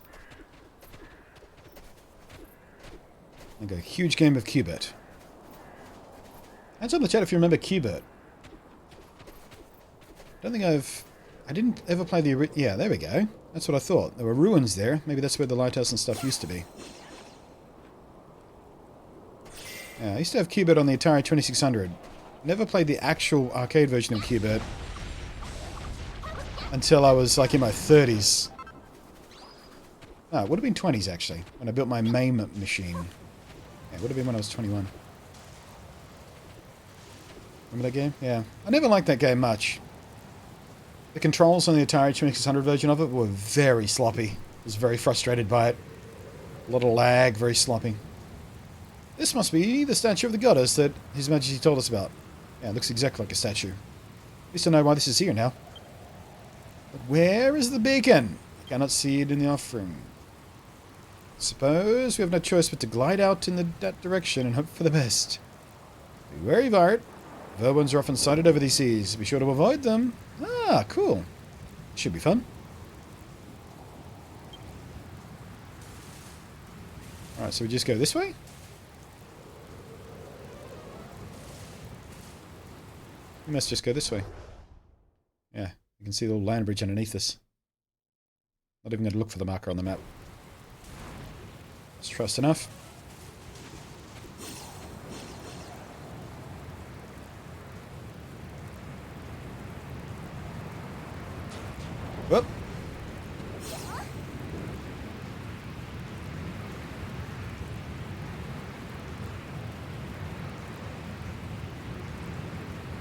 Like a huge game of Cubert. Hands up in the chat if you remember Cubert. I didn't ever play the... Yeah, there we go. That's what I thought. There were ruins there. Maybe that's where the lighthouse and stuff used to be. Yeah, I used to have Cubert on the Atari 2600. Never played the actual arcade version of Cubert until I was like in my 30s. Ah, it would have been 20s actually, when I built my MAME machine. Yeah, it would have been when I was 21. Remember that game? Yeah. I never liked that game much. The controls on the Atari 2600 version of it were very sloppy. I was very frustrated by it. A lot of lag, very sloppy. This must be the statue of the goddess that His Majesty told us about. Yeah, it looks exactly like a statue. At least I know why this is here now. But where is the beacon? I cannot see it in the offering. Suppose we have no choice but to glide out in that direction and hope for the best. Be wary, Vart. Verwins are often sighted over these seas. Be sure to avoid them. Ah, cool. Should be fun. Alright, so we just go this way? We must just go this way. Yeah, you can see the little land bridge underneath us. Not even going to look for the marker on the map. Let's trust enough. Whoop.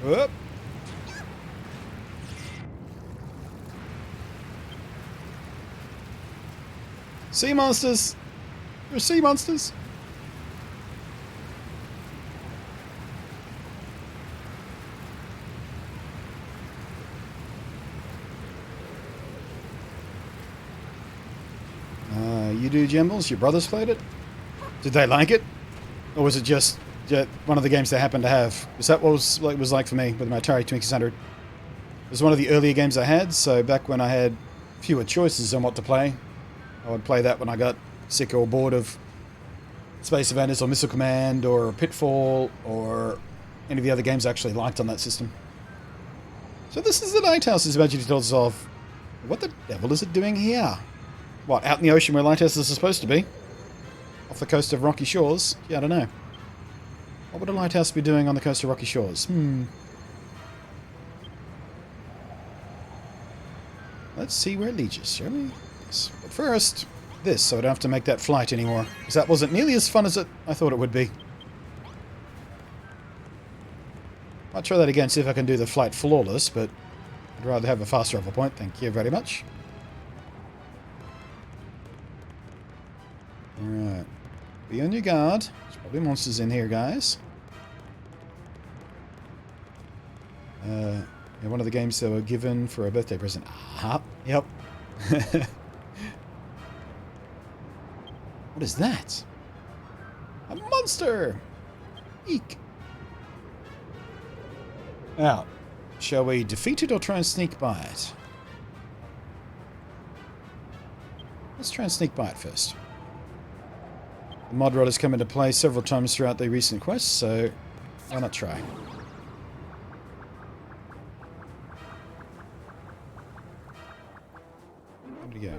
Whoop. Sea monsters! There's sea monsters! You do, Jimbles? Your brothers played it? Did they like it? Or was it just one of the games they happened to have? Was that what it was like for me with my Atari 2600? It was one of the earlier games I had, so back when I had fewer choices on what to play, I would play that when I got sick or bored of Space Invaders or Missile Command or Pitfall or any of the other games I actually liked on that system. So this is the lighthouses Imagine tells us of. What the devil is it doing here? What, out in the ocean where lighthouses are supposed to be? Off the coast of Rocky Shores? Yeah, I don't know. What would a lighthouse be doing on the coast of Rocky Shores? Let's see where it leads us, shall we? Yes. But first, this, so I don't have to make that flight anymore. Because that wasn't nearly as fun as I thought it would be. I'll try that again, see if I can do the flight flawless, but I'd rather have a fast travel point. Thank you very much. Alright. Be on your guard. There's probably monsters in here, guys. Yeah, one of the games that were given for a birthday present. Ah, yep. What is that? A monster! Eek. Now, shall we defeat it or try and sneak by it? Let's try and sneak by it first. The mod rod has come into play several times throughout the recent quests, so why not try? Where'd he go?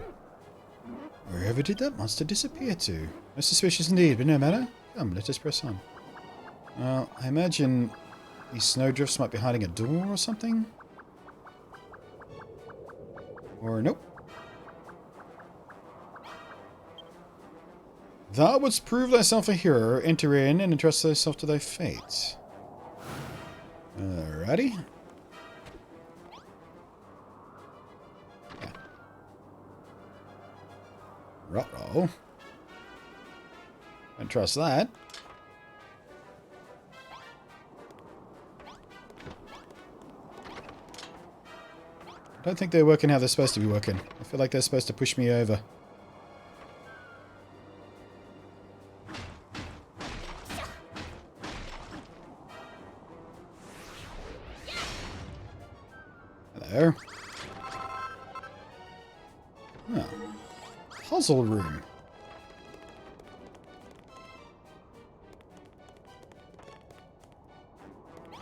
Wherever did that monster disappear to? Most suspicious indeed, but no matter. Come, let us press on. Well, I imagine these snowdrifts might be hiding a door or something? Or nope. Thou wouldst prove thyself a hero, enter in and entrust thyself to thy fate. Alrighty. Yeah. Ruh-roh. Don't trust that. I don't think they're working how they're supposed to be working. I feel like they're supposed to push me over. Hello. Oh. Puzzle room.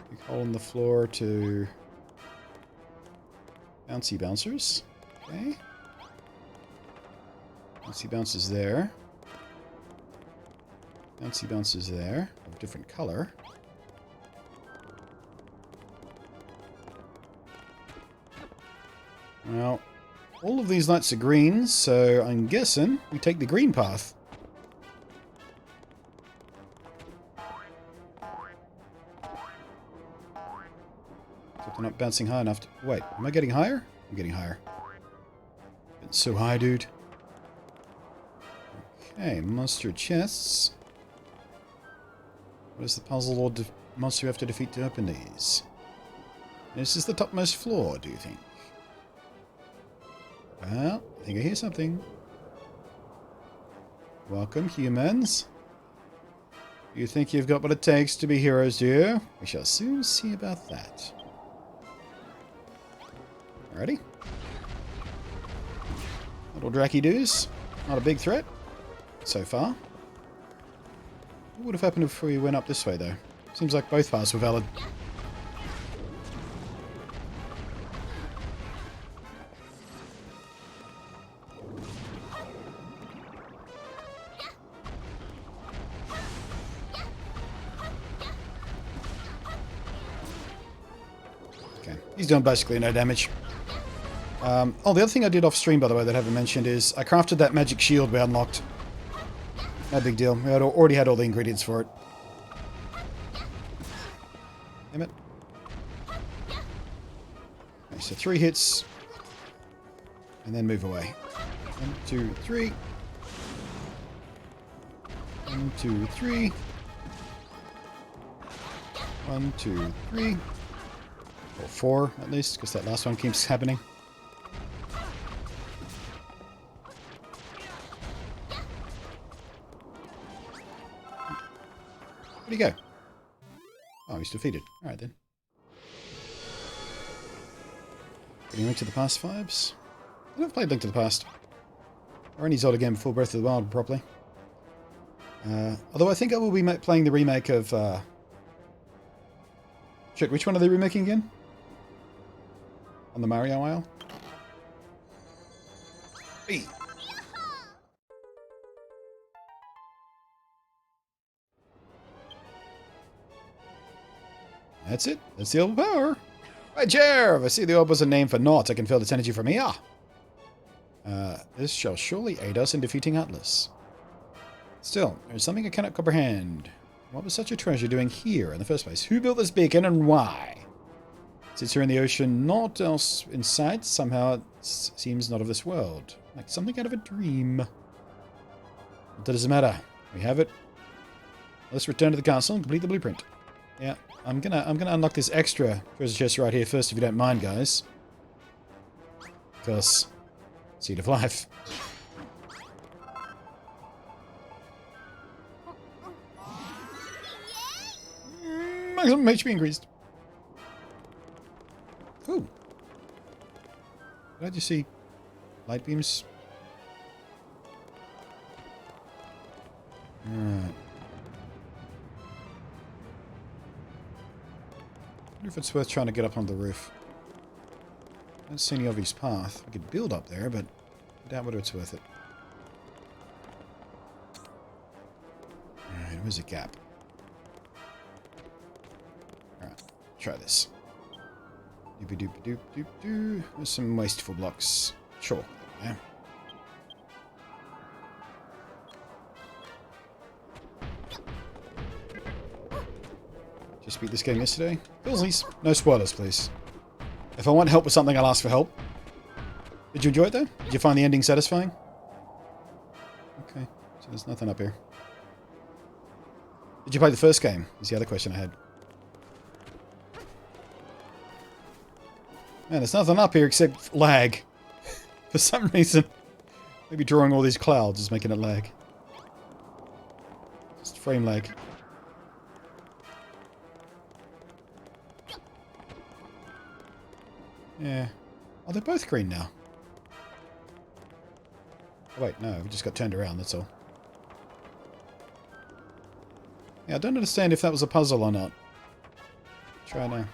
Big hole in the floor to bouncy bouncers. Okay. Bouncy bouncers there. Bouncy bouncers there. Of different color. Well, all of these lights are green, so I'm guessing we take the green path. Except I'm not bouncing high enough to... Wait, am I getting higher? I'm getting higher. It's so high, dude. Okay, monster chests. What is the puzzle or monster you have to defeat to open these? This is the topmost floor, do you think? Well, I think I hear something. Welcome, humans. You think you've got what it takes to be heroes, do you? We shall soon see about that. Alrighty. Little Dracky-doos. Not a big threat. So far. What would have happened if we went up this way, though? Seems like both paths were valid. He's doing basically no damage. Oh, the other thing I did off stream, by the way, that I haven't mentioned is I crafted that magic shield we unlocked. No big deal. We already had all the ingredients for it. Damn it. Okay, so 3 hits. And then move away. 1, 2, 3. 1, 2, 3. 1, 2, 3. Or 4, at least, because that last one keeps happening. Where'd he go? Oh, he's defeated. Alright then. Getting Link to the Past vibes? I've never played Link to the Past. Arnie's old again before Breath of the Wild properly. Although I think I will be playing the remake of... Shit, which one are they remaking again? On the Mario Isle? Hey. That's it. That's the orb of power. Right, chair. If I see the orb was a name for naught, I can feel its energy from here. This shall surely aid us in defeating Atlas. Still, there's something I cannot comprehend. What was such a treasure doing here in the first place? Who built this beacon and why? Sits here in the ocean, naught else in sight. Somehow it seems not of this world. Like something out of a dream. But that doesn't matter. We have it. Let's return to the castle and complete the blueprint. Yeah, I'm gonna unlock this extra treasure chest right here first, if you don't mind, guys. Because Seed of Life. Maximum HP increased. Ooh. Did I just see light beams? Alright. I wonder if it's worth trying to get up on the roof. I don't see any obvious path. I could build up there, but I doubt whether it's worth it. Alright, where's a gap? Alright, try this. Doopy doopy doop doop doo. There's some wasteful blocks. Sure. Yeah. Just beat this game yesterday. Pilsies. No spoilers, please. If I want help with something, I'll ask for help. Did you enjoy it, though? Did you find the ending satisfying? Okay. So there's nothing up here. Did you play the first game? Is the other question I had. Man, there's nothing up here except lag. For some reason. Maybe drawing all these clouds is making it lag. Just frame lag. Yeah. Oh, they're both green now. Oh, wait, no, we just got turned around, that's all. Yeah, I don't understand if that was a puzzle or not. Try now.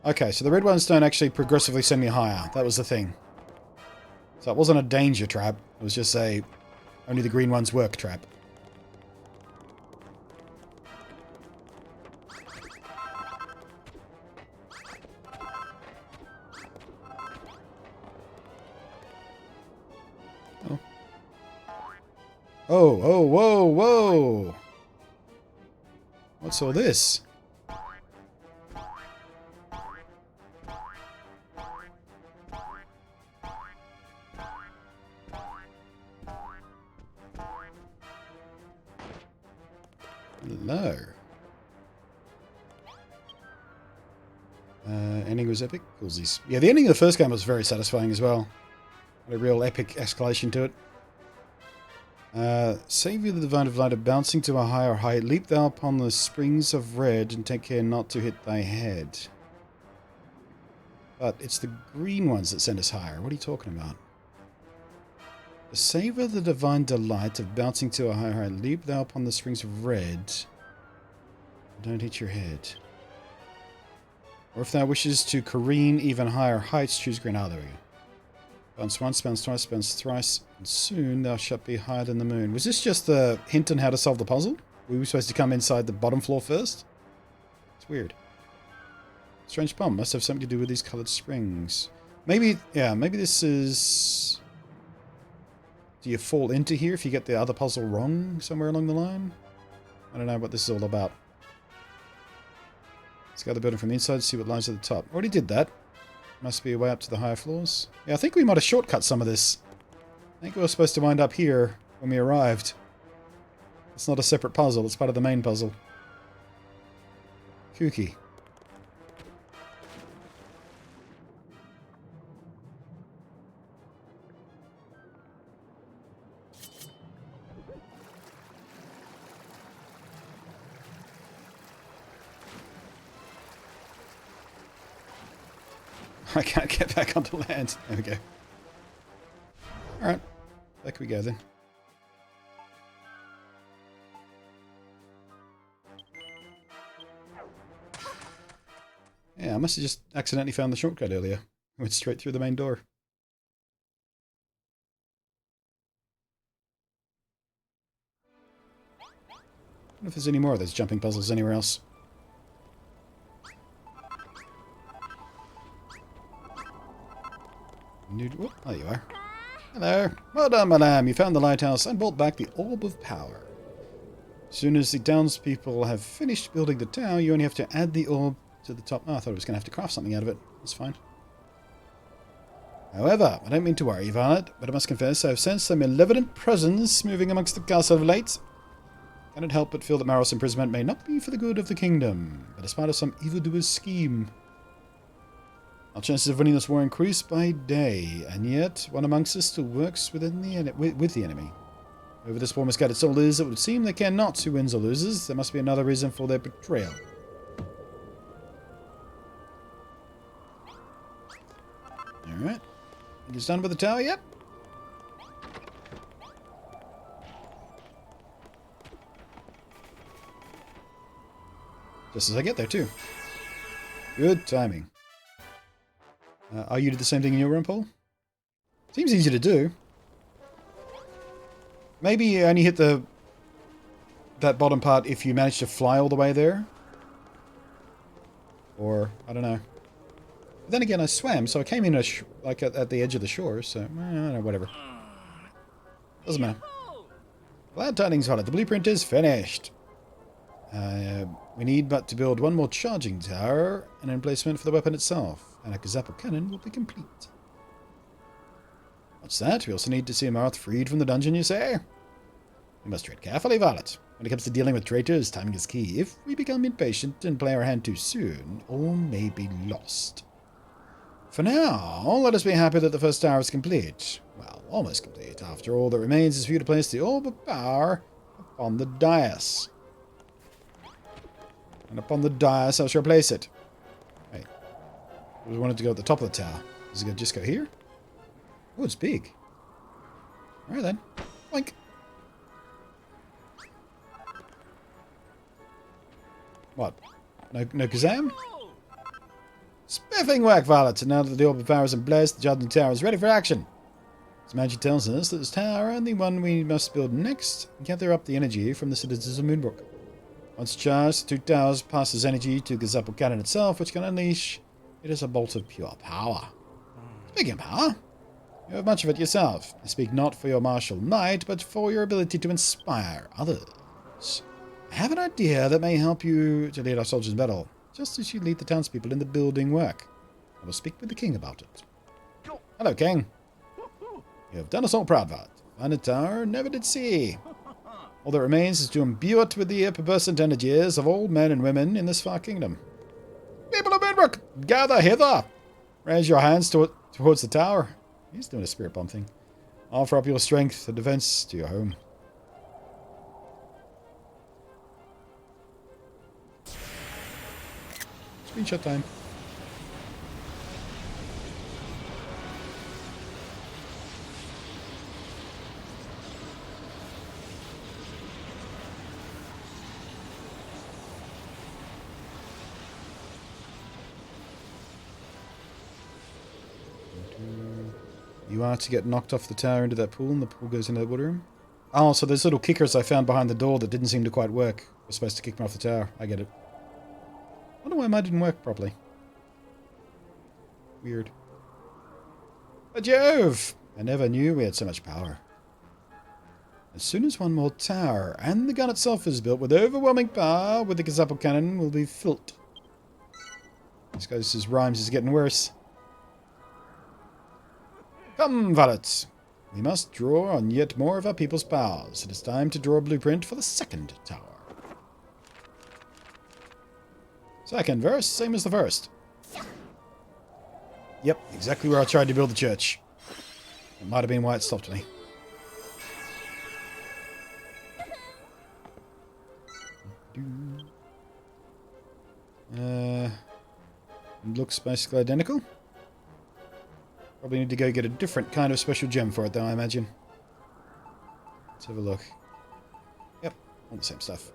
Okay, so the red ones don't actually progressively send me higher. That was the thing. So it wasn't a danger trap. It was just a only the green ones work trap. Oh. Oh, oh, whoa, whoa! What's all this? Hello. Ending was epic. Coolsies. Yeah, the ending of the first game was very satisfying as well. Had a real epic escalation to it. Save you the divine of light, bouncing to a higher height. Leap thou upon the springs of red, and take care not to hit thy head. But it's the green ones that send us higher. What are you talking about? Savor the divine delight of bouncing to a higher height. Leap thou upon the springs of red. Don't hit your head. Or if thou wishes to careen even higher heights, choose green. Ah, there we go. Bounce once, bounce twice, bounce thrice, and soon thou shalt be higher than the moon. Was this just the hint on how to solve the puzzle? Were we supposed to come inside the bottom floor first? It's weird. Strange poem. Must have something to do with these coloured springs. Maybe, yeah, maybe this is... Do you fall into here if you get the other puzzle wrong somewhere along the line? I don't know what this is all about. Scout the building from the inside, see what lies at the top. Already did that. Must be a way up to the higher floors. Yeah, I think we might have shortcut some of this. I think we were supposed to wind up here when we arrived. It's not a separate puzzle, it's part of the main puzzle. Kooky. I can't get back onto land. There we go. Alright. Back we go then. Yeah, I must have just accidentally found the shortcut earlier. Went straight through the main door. I wonder if there's any more of those jumping puzzles anywhere else. Oh, there you are. Hello. Well done, madame. You found the lighthouse and brought back the Orb of Power. As soon as the townspeople have finished building the tower, you only have to add the orb to the top. Oh, I thought I was going to have to craft something out of it. That's fine. However, I don't mean to worry, Violet, but I must confess I have sensed some malevolent presence moving amongst the castle of late. Cannot help but feel that Maros' imprisonment may not be for the good of the kingdom, but as part of some evildoer's scheme. Our chances of winning this war increase by day, and yet one amongst us still works with the enemy. Over this war misguided soldiers, it would seem they care not who wins or loses. There must be another reason for their betrayal. Alright. Think it's done with the tower yet? Just as I get there, too. Good timing. Are you do the same thing in your room, Paul? Seems easy to do. Maybe you only hit that bottom part if you manage to fly all the way there. Or, I don't know. But then again, I swam, so I came in like at the edge of the shore, so, I don't know, whatever. Doesn't matter. Glad tidings, Violet. The blueprint is finished. We need but to build one more charging tower and an emplacement for the weapon itself, and a Gazapple cannon will be complete. What's that? We also need to see Marth freed from the dungeon, you say? We must tread carefully, Violet. When it comes to dealing with traitors, timing is key. If we become impatient and play our hand too soon, all may be lost. For now, let us be happy that the first tower is complete. Well, almost complete. After all that remains is for you to place the Orb of Power upon the dais. And upon the dais, I shall place it. Wait. We wanted to go at the top of the tower. Is it going to just go here? Oh, it's big. Alright then. Boink. What? No Kazam? Spiffing work, Violet. And now that the Orb of Power is in place, the Judging Tower is ready for action. As magic tells us that this tower and the one we must build next gather up the energy from the citizens of Moonbrook. Once charged, the two towers passes energy to Gazapple cannon itself, which can unleash it as a bolt of pure power. Speaking of power, you have much of it yourself. I speak not for your martial might, but for your ability to inspire others. I have an idea that may help you to lead our soldiers in battle, just as you lead the townspeople in the building work. I will speak with the king about it. Hello, king. You have done us all proud, Vard. Find a tower never did see. All that remains is to imbue it with the effervescent energies of all men and women in this far kingdom. People of Moonbrook, gather hither! Raise your hands towards the tower. He's doing a spirit bomb thing. Offer up your strength and defense to your home. Screenshot time. You are to get knocked off the tower into that pool, and the pool goes into the water room. Oh, so those little kickers I found behind the door that didn't seem to quite work were supposed to kick me off the tower. I get it. I wonder why mine didn't work properly. Weird. But Jove! I never knew we had so much power. As soon as one more tower and the gun itself is built with overwhelming power, with the Gazapple cannon will be filled. This guy's rhymes is getting worse. Come, valets. We must draw on yet more of our people's powers. It is time to draw a blueprint for the second tower. Second verse, same as the first. Yep, exactly where I tried to build the church. It might have been why it stopped me. Looks basically identical. Probably need to go get a different kind of special gem for it, though, I imagine. Let's have a look. Yep, all the same stuff.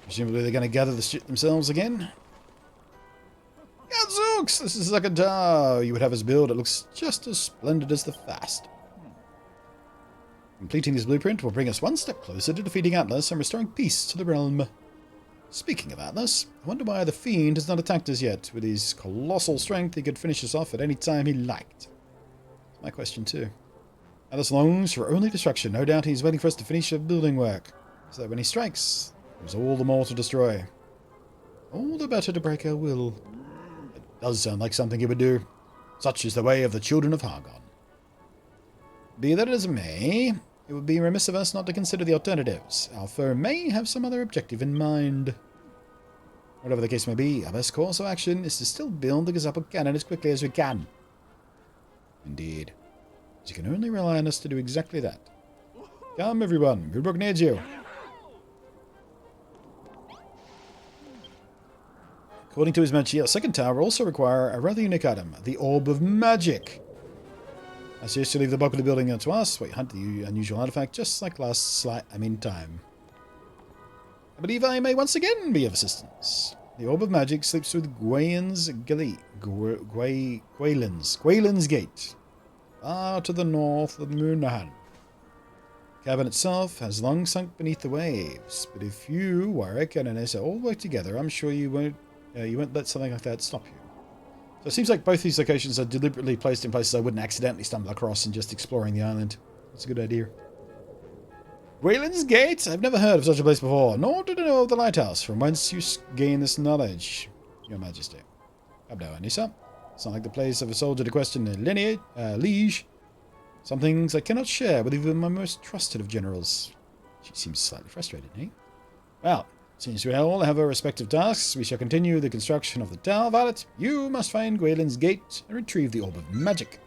Presumably they're going to gather the shit themselves again. Gadzooks! This is the second tower you would have us build. It looks just as splendid as the first. Completing this blueprint will bring us one step closer to defeating Atlas and restoring peace to the realm. Speaking of Atlas, I wonder why the Fiend has not attacked us yet. With his colossal strength, he could finish us off at any time he liked. That's my question too. Atlas longs for only destruction. No doubt he's waiting for us to finish our building work, so that when he strikes, there's all the more to destroy. All the better to break our will. It does sound like something he would do. Such is the way of the children of Hargon. Be that as it may, it would be remiss of us not to consider the alternatives. Our foe may have some other objective in mind. Whatever the case may be, our best course of action is to still build the Gazappo cannon as quickly as we can. Indeed. As you can only rely on us to do exactly that. Come, everyone. Gulbrook needs you. According to his Manchi, our second tower will also require a rather unique item, the Orb of Magic. I suggest you leave the bulk of the building to us, while you hunt the unusual artifact, just like last time. I believe I may once again be of assistance. The Orb of Magic sleeps with Gwaelin's Gate, far to the north of Munahan. The cavern itself has long sunk beneath the waves, but if you, Warwick, and Innes all work together, I'm sure you won't let something like that stop you. So it seems like both these locations are deliberately placed in places I wouldn't accidentally stumble across in just exploring the island. That's a good idea. Gwaelin's Gate? I've never heard of such a place before, nor did I know of the lighthouse, from whence you gain this knowledge, Your Majesty. Come now, Anissa. It's not like the place of a soldier to question a liege. Some things I cannot share with even my most trusted of generals. She seems slightly frustrated, eh? Well, since we all have our respective tasks, we shall continue the construction of the tower. Violet, you must find Gwaelin's Gate and retrieve the Orb of Magic.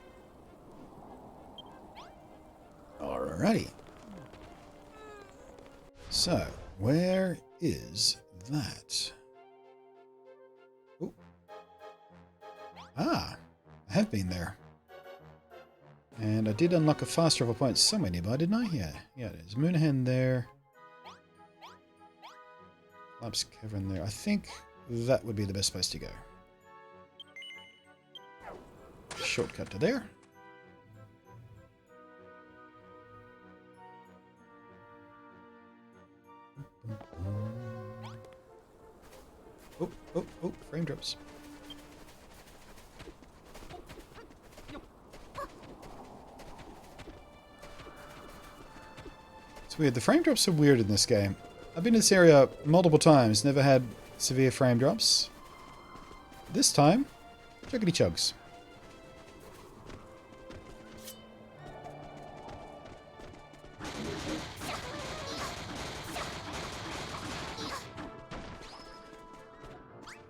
Alrighty. So, where is that? Ooh. Ah, I have been there. And I did unlock a fast travel point somewhere nearby, didn't I? Yeah, there's Munahan there. Labs Cavern there. I think that would be the best place to go. Shortcut to there. Oh, frame drops. It's weird. The frame drops are weird in this game. I've been in this area multiple times, never had severe frame drops. This time, chuggity chugs.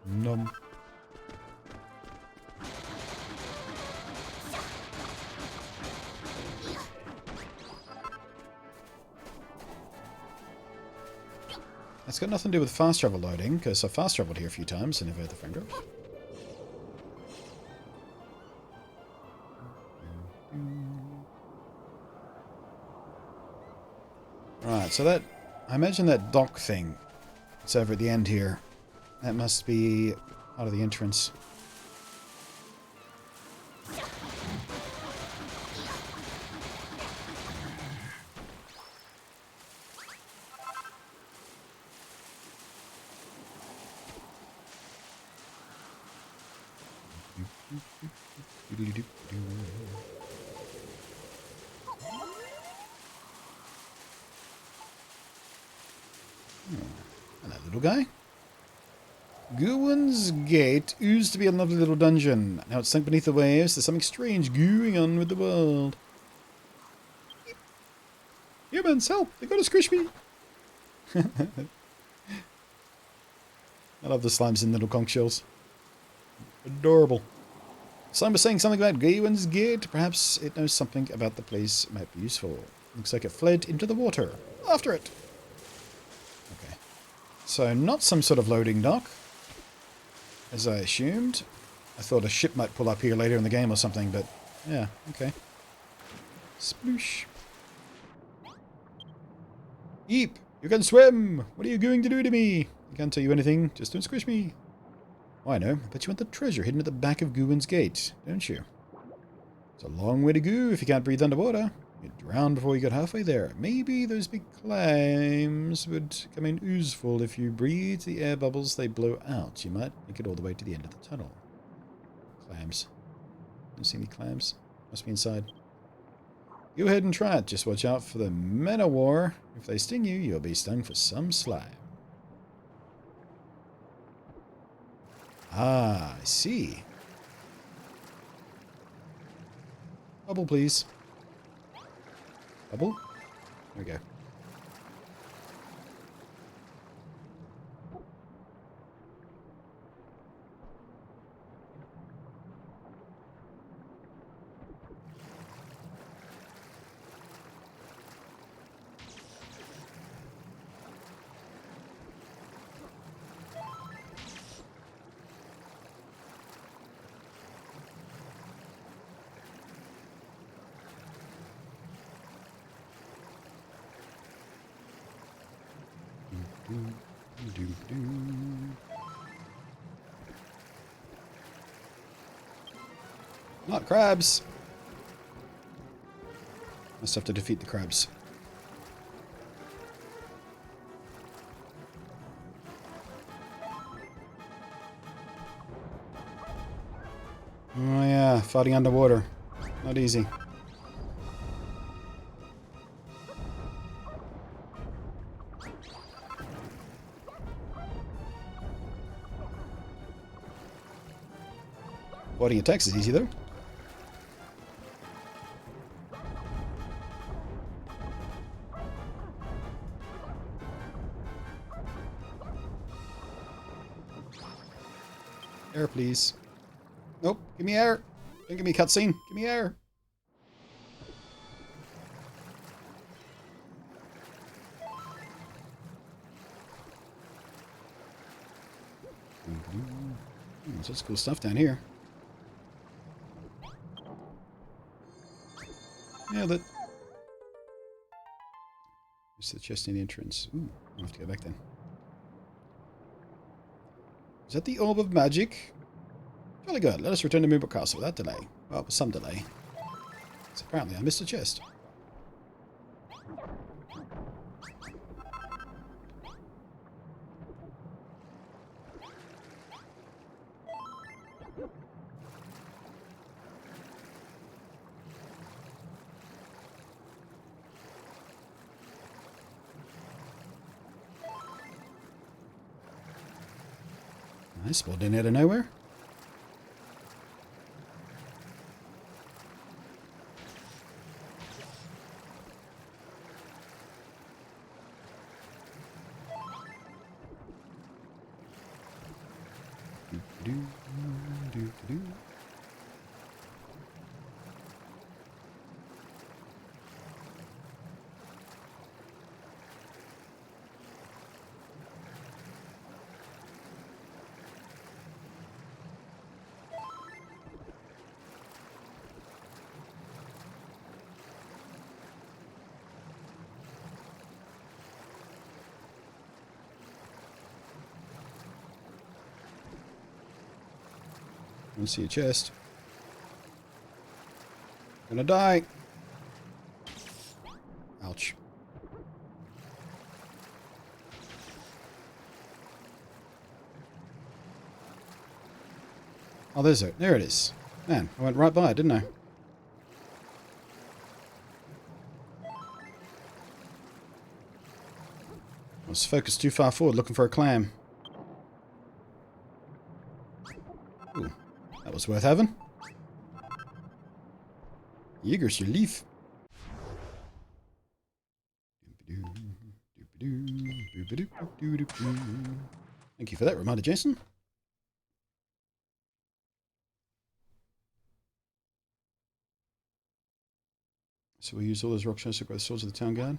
Nom. It's got nothing to do with fast travel loading, because I fast traveled here a few times and never had the frame drops. Right, so that... I imagine that dock thing that's over at the end here. That must be part of the entrance. Hello, little guy. Gwaelin's Gate used to be a lovely little dungeon. Now it's sunk beneath the waves. There's something strange going on with the world. Humans, help! They gotta squish me! I love the slimes in little conch shells. Adorable. Slime was saying something about Gwaelin's Gate. Perhaps it knows something about the place. It might be useful. Looks like it fled into the water. After it! So, not some sort of loading dock, as I assumed. I thought a ship might pull up here later in the game or something, but yeah, okay. Sploosh. Eep! You can swim! What are you going to do to me? I can't tell you anything, just don't squish me. Oh, I know. I bet you want the treasure hidden at the back of Gwyn's Gate, don't you? It's a long way to go if you can't breathe underwater. You'd drown before you got halfway there. Maybe those big clams would come in oozeful if you breathe the air bubbles they blow out. You might make it all the way to the end of the tunnel. Clams. Don't see any clams. Must be inside. Go ahead and try it. Just watch out for the men of war. If they sting you, you'll be stung for some slime. Ah, I see. Bubble, please. Bubble? There we go. Not crabs. Must have to defeat the crabs. Oh yeah, fighting underwater. Not easy. Fighting attacks is easy though. Air, please. Nope. Give me air. Don't give me cutscene. Give me air. Such cool stuff down here. Yeah, that. It's the chest in the entrance. Ooh, I'll have to go back then. Is that the orb of magic? Jolly good. Let us return to Moonbrook Castle without delay. Well, with some delay. So apparently I missed a chest. I spawned in out of nowhere. I don't see a chest. Gonna die. Ouch. Oh, there's it. There it is. Man, I went right by it, didn't I? I was focused too far forward looking for a clam. Ooh, that was worth having. Jaeger's your leaf. Thank you for that reminder, Jason. So we use all those rock shards to grab the swords of the town guard?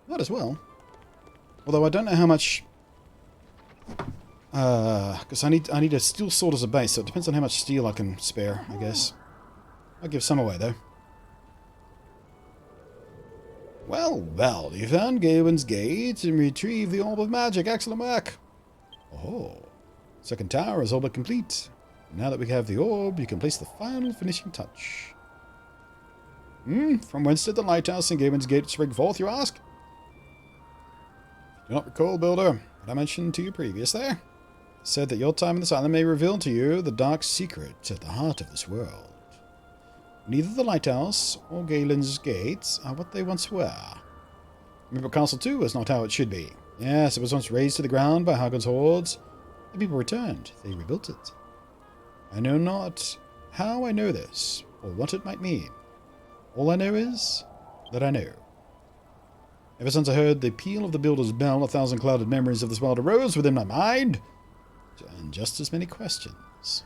Might as well. Although I don't know how much Because I need a steel sword as a base, so it depends on how much steel I can spare, I guess. I'll give some away, though. Well, well, you found Gawain's Gate and retrieved the Orb of Magic. Excellent work. Oh, second tower is all but complete. Now that we have the orb, you can place the final finishing touch. From whence did the lighthouse and Gawain's Gate spring forth, you ask? Do not recall, Builder, what I mentioned to you previous there? I said that your time in this island may reveal to you the dark secret at the heart of this world. Neither the lighthouse or Galen's Gate are what they once were. Remember, Castle 2 was not how it should be. Yes, it was once razed to the ground by Hagon's hordes. The people returned. They rebuilt it. I know not how I know this, or what it might mean. All I know is that I know. Ever since I heard the peal of the builder's bell, 1,000 clouded memories of this world arose within my mind, and just as many questions.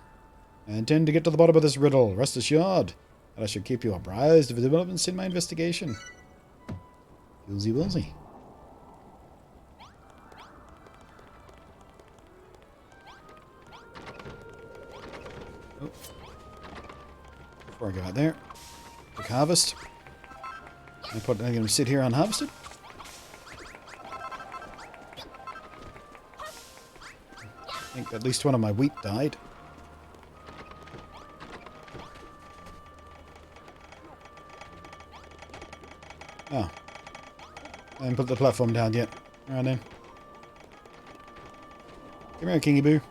I intend to get to the bottom of this riddle. Rest assured that I shall keep you apprised of the developments in my investigation. Willsy Willsy. Oh. Before I go out there, quick harvest. I'm going to sit here unharvested. I think at least one of my wheat died. Oh. I haven't put the platform down yet. Alright then. Come here, Kingy Boo.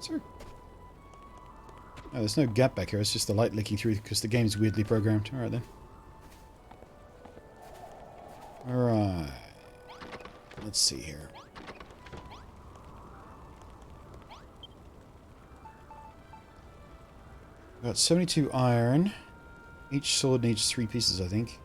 Sir. Oh, there's no gap back here. It's just the light leaking through because the game's weirdly programmed. Alright then. Alright. Let's see here. Got 72 iron. Each sword needs 3 pieces, I think.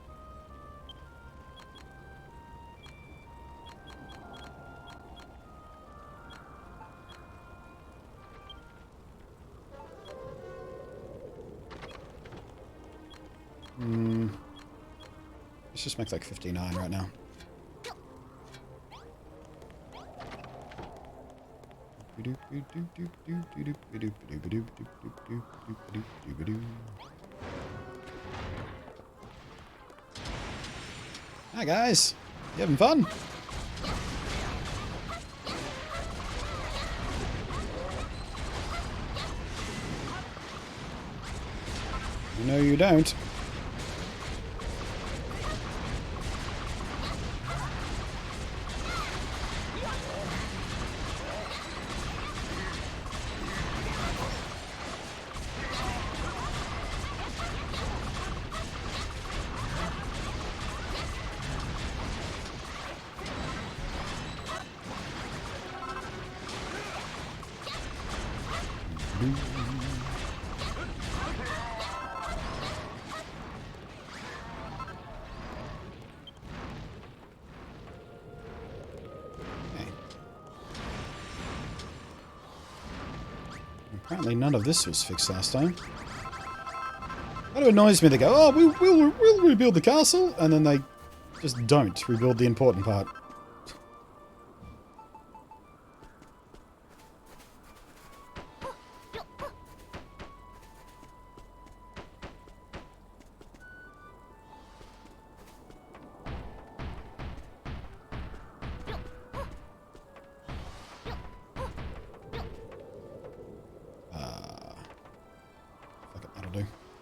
Let's just make like 59 right now. Hi guys, you having fun? No, you don't. Apparently none of this was fixed last time. Kind of annoys me. They go, oh, we'll rebuild the castle, and then they just don't rebuild the important part.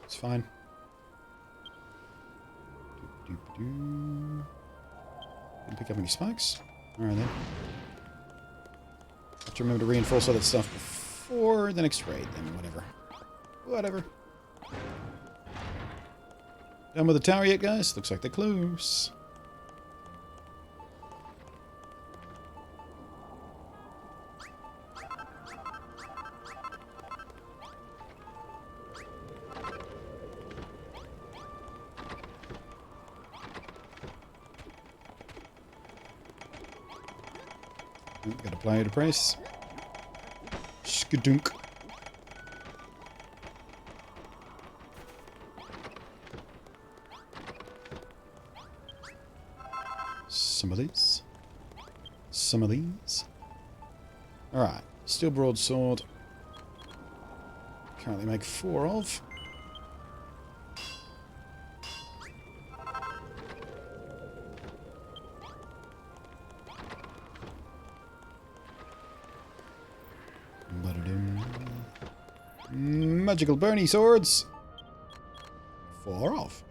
It's fine. Didn't pick up any spikes. Alright then. Have to remember to reinforce all that stuff before the next raid, then whatever. Whatever. Done with the tower yet, guys? Looks like they're close. Got to apply the price. Skadunk. some of these. Some of these. Alright. Steel broadsword. Currently make 4 of. Magical Bernie swords. 4 of.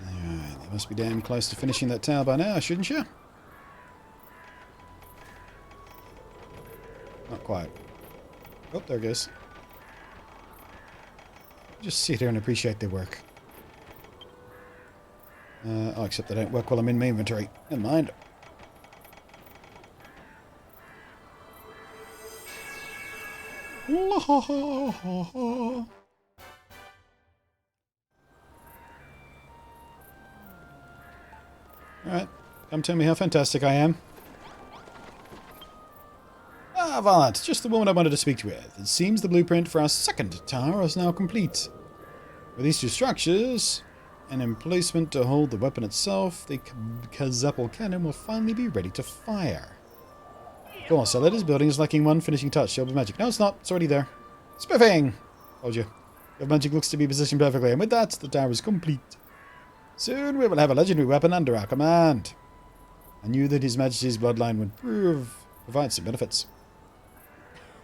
Alright, they must be damn close to finishing that tower by now, shouldn't you? Not quite. Oh, there it goes. Just sit here and appreciate their work. Oh, except they don't work while I'm in my inventory. Never mind. Alright, come tell me how fantastic I am. Ah, Violet, just the woman I wanted to speak to with. It seems the blueprint for our second tower is now complete. With these 2 structures, and emplacement to hold the weapon itself, the Kazapal cannon will finally be ready to fire. Of course, our latest building is lacking one finishing touch. Job of magic. No, it's not. It's already there. Spiffing! Told you. Your magic looks to be positioned perfectly, and with that, the tower is complete. Soon we will have a legendary weapon under our command. I knew that His Majesty's bloodline would provide some benefits.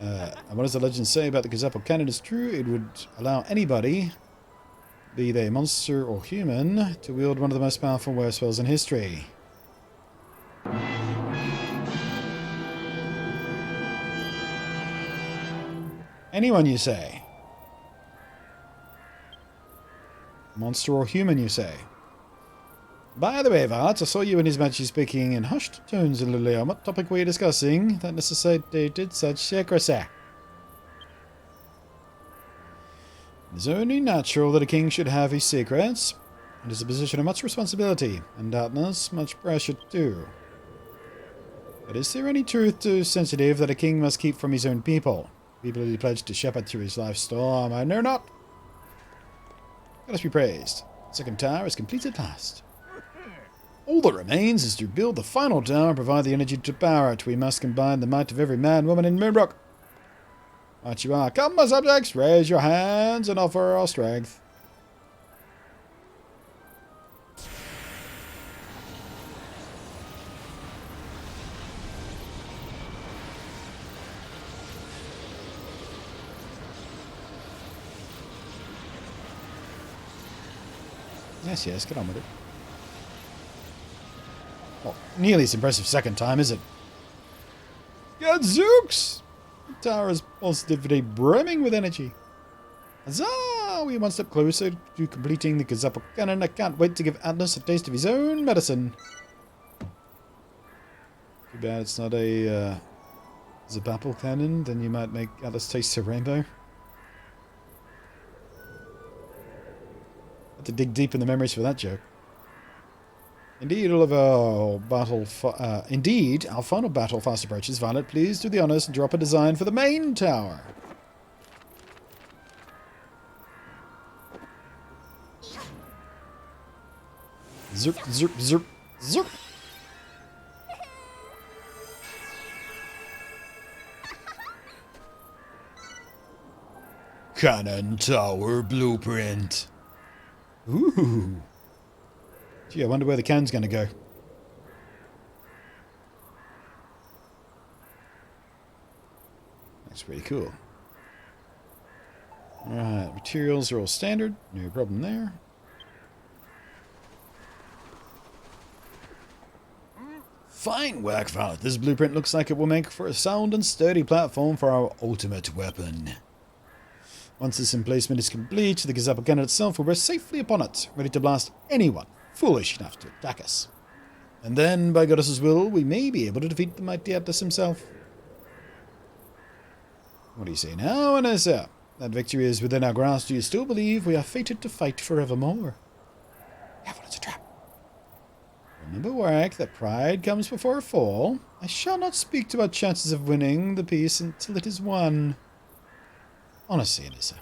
And what does the legend say about the Kazapal cannon is true? It would allow anybody, be they monster or human, to wield one of the most powerful wear spells in history. Anyone, you say? Monster or human, you say? By the way, Vart, I saw you and His Majesty speaking in hushed tones a little earlier. What topic were you discussing that necessitated such secrecy? It is only natural that a king should have his secrets. It is a position of much responsibility, and doubtless much pressure too. But is there any truth too sensitive that a king must keep from his own people? People he pledged to shepherd through his life's storm? I know not. Let us be praised. The second tower is complete at last. All that remains is to build the final tower and provide the energy to power it. We must combine the might of every man, woman, and Moonbrook. Right you are. Come, my subjects, raise your hands and offer our strength. Yes, yes, get on with it. Well, nearly as impressive second time, is it? Gadzooks! The tower is positively brimming with energy. Huzzah! We're one step closer to completing the Kazapal cannon. I can't wait to give Atlas a taste of his own medicine. Too bad it's not a Zapapal cannon, then you might make Atlas taste the rainbow. Have to dig deep in the memories for that joke. Indeed, all of our battle. Indeed, our final battle fast approaches. Violet, please do the honors and drop a design for the main tower. Zerp, zerp, zerp, zerp. Cannon tower blueprint. Ooh. Gee, I wonder where the cannon's going to go. That's pretty cool. Alright, materials are all standard. No problem there. Fine work, Violet. This blueprint looks like it will make for a sound and sturdy platform for our ultimate weapon. Once this emplacement is complete, the Kazapal cannon itself will rest safely upon it, ready to blast anyone foolish enough to attack us. And then, by Goddess's will, we may be able to defeat the mighty Atlas himself. What do you say now, Anessa? That victory is within our grasp. Do you still believe we are fated to fight forevermore? Careful, it's a trap. Remember, Warwick, that pride comes before a fall. I shall not speak to our chances of winning the peace until it is won. Honestly, Anissa.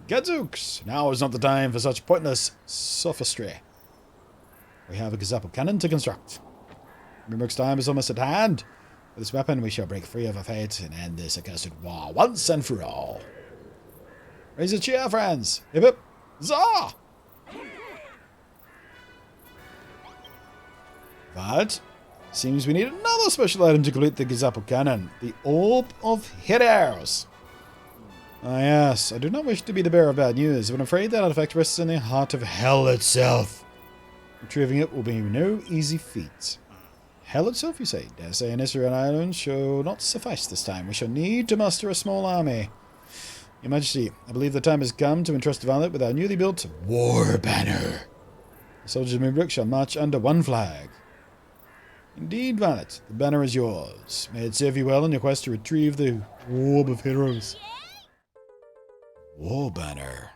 Gadzooks! Now is not the time for such pointless sophistry. We have a Gazapple cannon to construct. Grimrock's time is almost at hand. With this weapon, we shall break free of our fate and end this accursed war once and for all. Raise a cheer, friends! Hip hip! Zah! But seems we need another special item to complete the Gazapple cannon. The Orb of Heroes. Ah yes, I do not wish to be the bearer of bad news, but I'm afraid that artifact rests in the heart of hell itself. Retrieving it will be no easy feat. Hell itself, you say? Dare say an Israel island shall not suffice this time. We shall need to muster a small army. Your Majesty, I believe the time has come to entrust Violet with our newly built war banner. The soldiers of Moonbrook shall march under one flag. Indeed, Violet, the banner is yours. May it serve you well in your quest to retrieve the Orb of Heroes. War banner.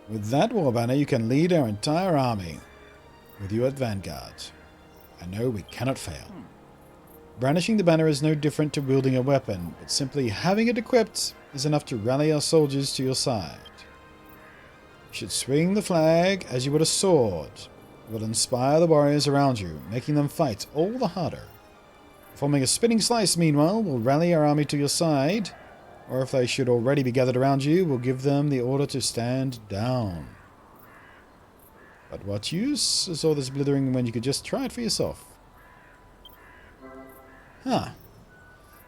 With that war banner, you can lead our entire army. With you at vanguard. I know we cannot fail. Brandishing the banner is no different to wielding a weapon, but simply having it equipped is enough to rally our soldiers to your side. You should swing the flag as you would a sword. It will inspire the warriors around you, making them fight all the harder. Forming a spinning slice, meanwhile, will rally our army to your side, or if they should already be gathered around you, will give them the order to stand down. But what use is all this blithering when you could just try it for yourself? Huh.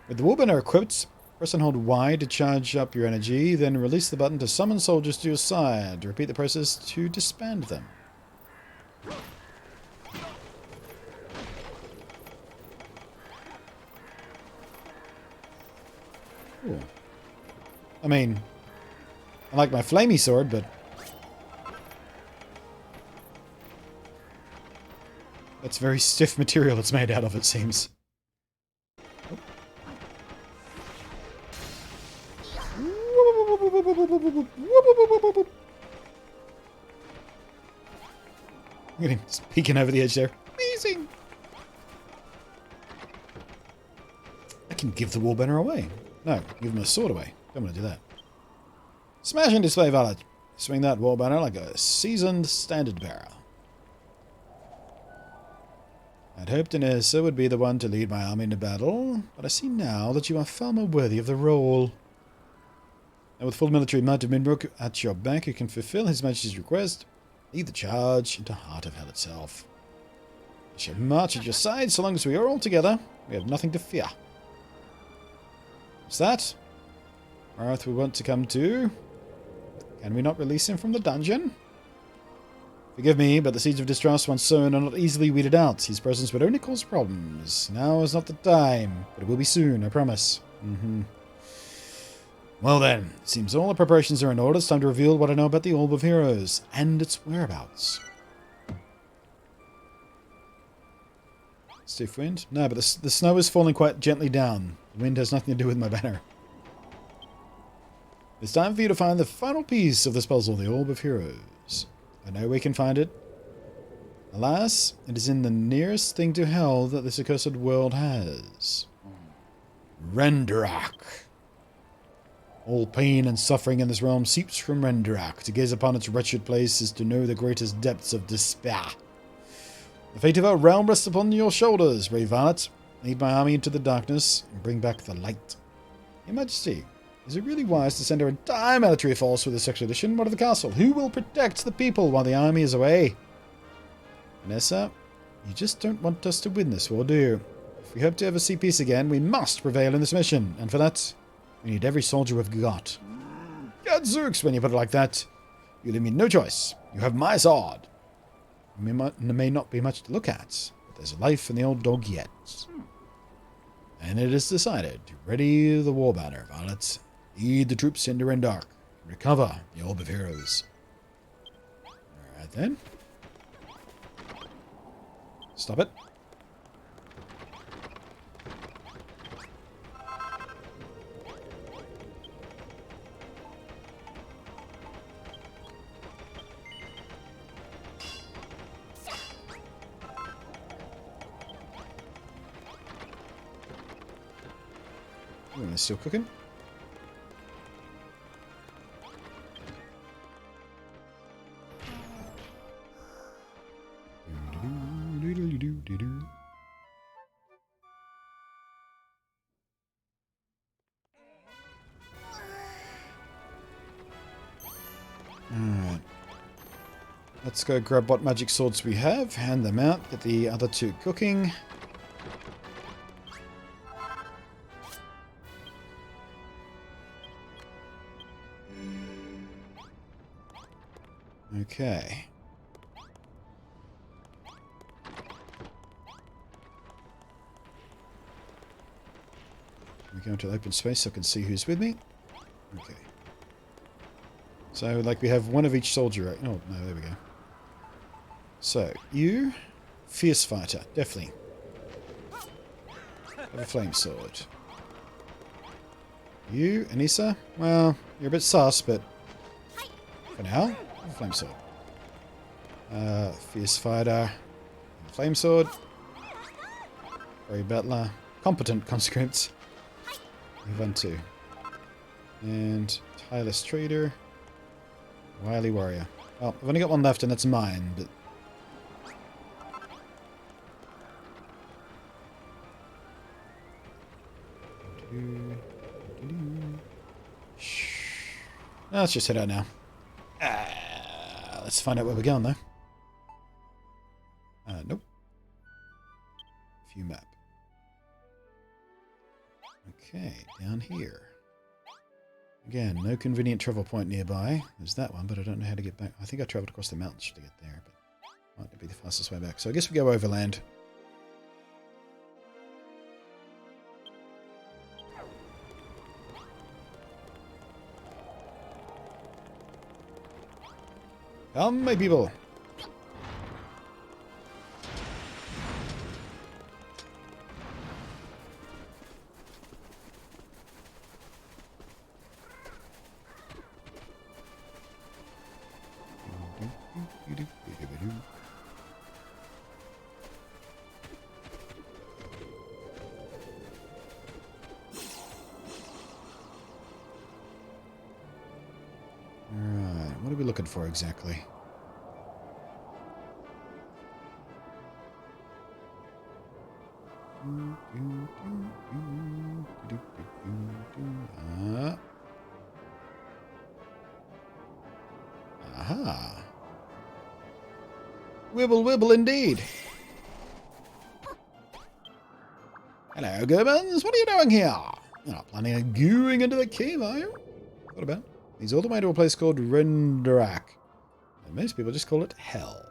With the war banner equipped, press and hold Y to charge up your energy, then release the button to summon soldiers to your side. Repeat the process to disband them. Cool. I mean, I like my flamey sword, but that's very stiff material it's made out of, it seems. Look at him just peeking over the edge there. Amazing! I can give the war banner away. No, give him a sword away. Don't want to do that. Smash and display Violet. Swing that war banner like a seasoned standard bearer. I'd hoped Inessa would be the one to lead my army into battle, but I see now that you are far more worthy of the role. And with full military might of Minbrook at your back, you can fulfill His Majesty's request, lead the charge into heart of hell itself. I shall march at your side so long as we are all together. We have nothing to fear. What's that? Earth we want to come to. Can we not release him from the dungeon? Forgive me, but the seeds of distrust once sown are not easily weeded out. His presence would only cause problems. Now is not the time, but it will be soon, I promise. Well then, it seems all the preparations are in order. It's time to reveal what I know about the Orb of Heroes and its whereabouts. Stiff wind? No, but the snow is falling quite gently down. The wind has nothing to do with my banner. It's time for you to find the final piece of this puzzle, the Orb of Heroes. I know we can find it. Alas, it is in the nearest thing to hell that this accursed world has. Renderak. All pain and suffering in this realm seeps from Renderak. To gaze upon its wretched place is to know the greatest depths of despair. The fate of our realm rests upon your shoulders, brave Violet. Lead my army into the darkness and bring back the light. Your Majesty, is it really wise to send our entire military force with this expedition? What of the castle? Who will protect the people while the army is away? Vanessa, you just don't want us to win this war, do you? If we hope to ever see peace again, we must prevail in this mission. And for that, we need every soldier we've got. Gadzooks, when you put it like that. You leave me no choice. You have my sword. It may not be much to look at, but there's a life in the old dog yet. And it is decided. Ready the war banner, Violet. Lead the troops into Rendark. Recover the Orb of Heroes. Alright then. Stop it. Oh, they're still cooking. Alright. Let's go grab what magic swords we have, hand them out, get the other two cooking. Okay. We go into open space so I can see who's with me. Okay. So, like, we have one of each soldier, right? Oh, no, there we go. So, you, fierce fighter, definitely. Have a flame sword. You, Anissa, well, you're a bit sus, but for now, have a flame sword. Fierce fighter, flame sword. Brave battler, competent conscript. Move on to. And tireless trader. Wily warrior. Well, I've only got one left and that's mine, but... Let's just head out now. Let's find out where we're going, though. Nope. View map. Okay, down here. Again, no convenient travel point nearby. There's that one, but I don't know how to get back. I think I travelled across the mountains to get there, but might not be the fastest way back. So I guess we go overland. Come, my people. Alright, what are we looking for exactly? Aha. Wibble wibble indeed. Hello, Goobers. What are you doing here? You're not planning on gooing into the cave, are you? What about? Leads all the way to a place called Renderak. And most people just call it Hell.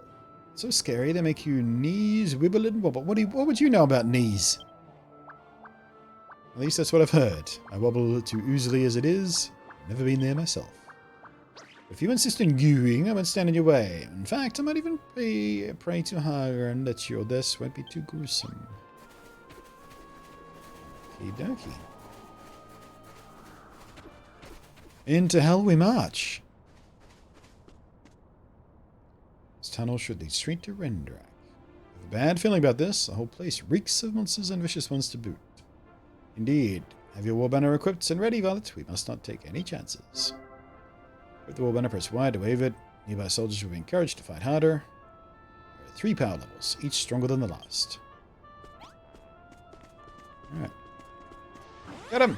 So scary, they make you knees wibble and wobble. What would you know about knees? At least that's what I've heard. I wobble too oozily as it is. Never been there myself. But if you insist on gooing, I won't stand in your way. In fact, I might even pray to her and that your death won't be too gruesome. Okie dokie. Into hell we march. This tunnel should lead straight to Renderak. I have a bad feeling about this. The whole place reeks of monsters and vicious ones to boot. Indeed. Have your war banner equipped and ready, Varlet. We must not take any chances. With the war banner, press Y to wave it. Nearby soldiers will be encouraged to fight harder. There are 3 power levels, each stronger than the last. Alright. Get him!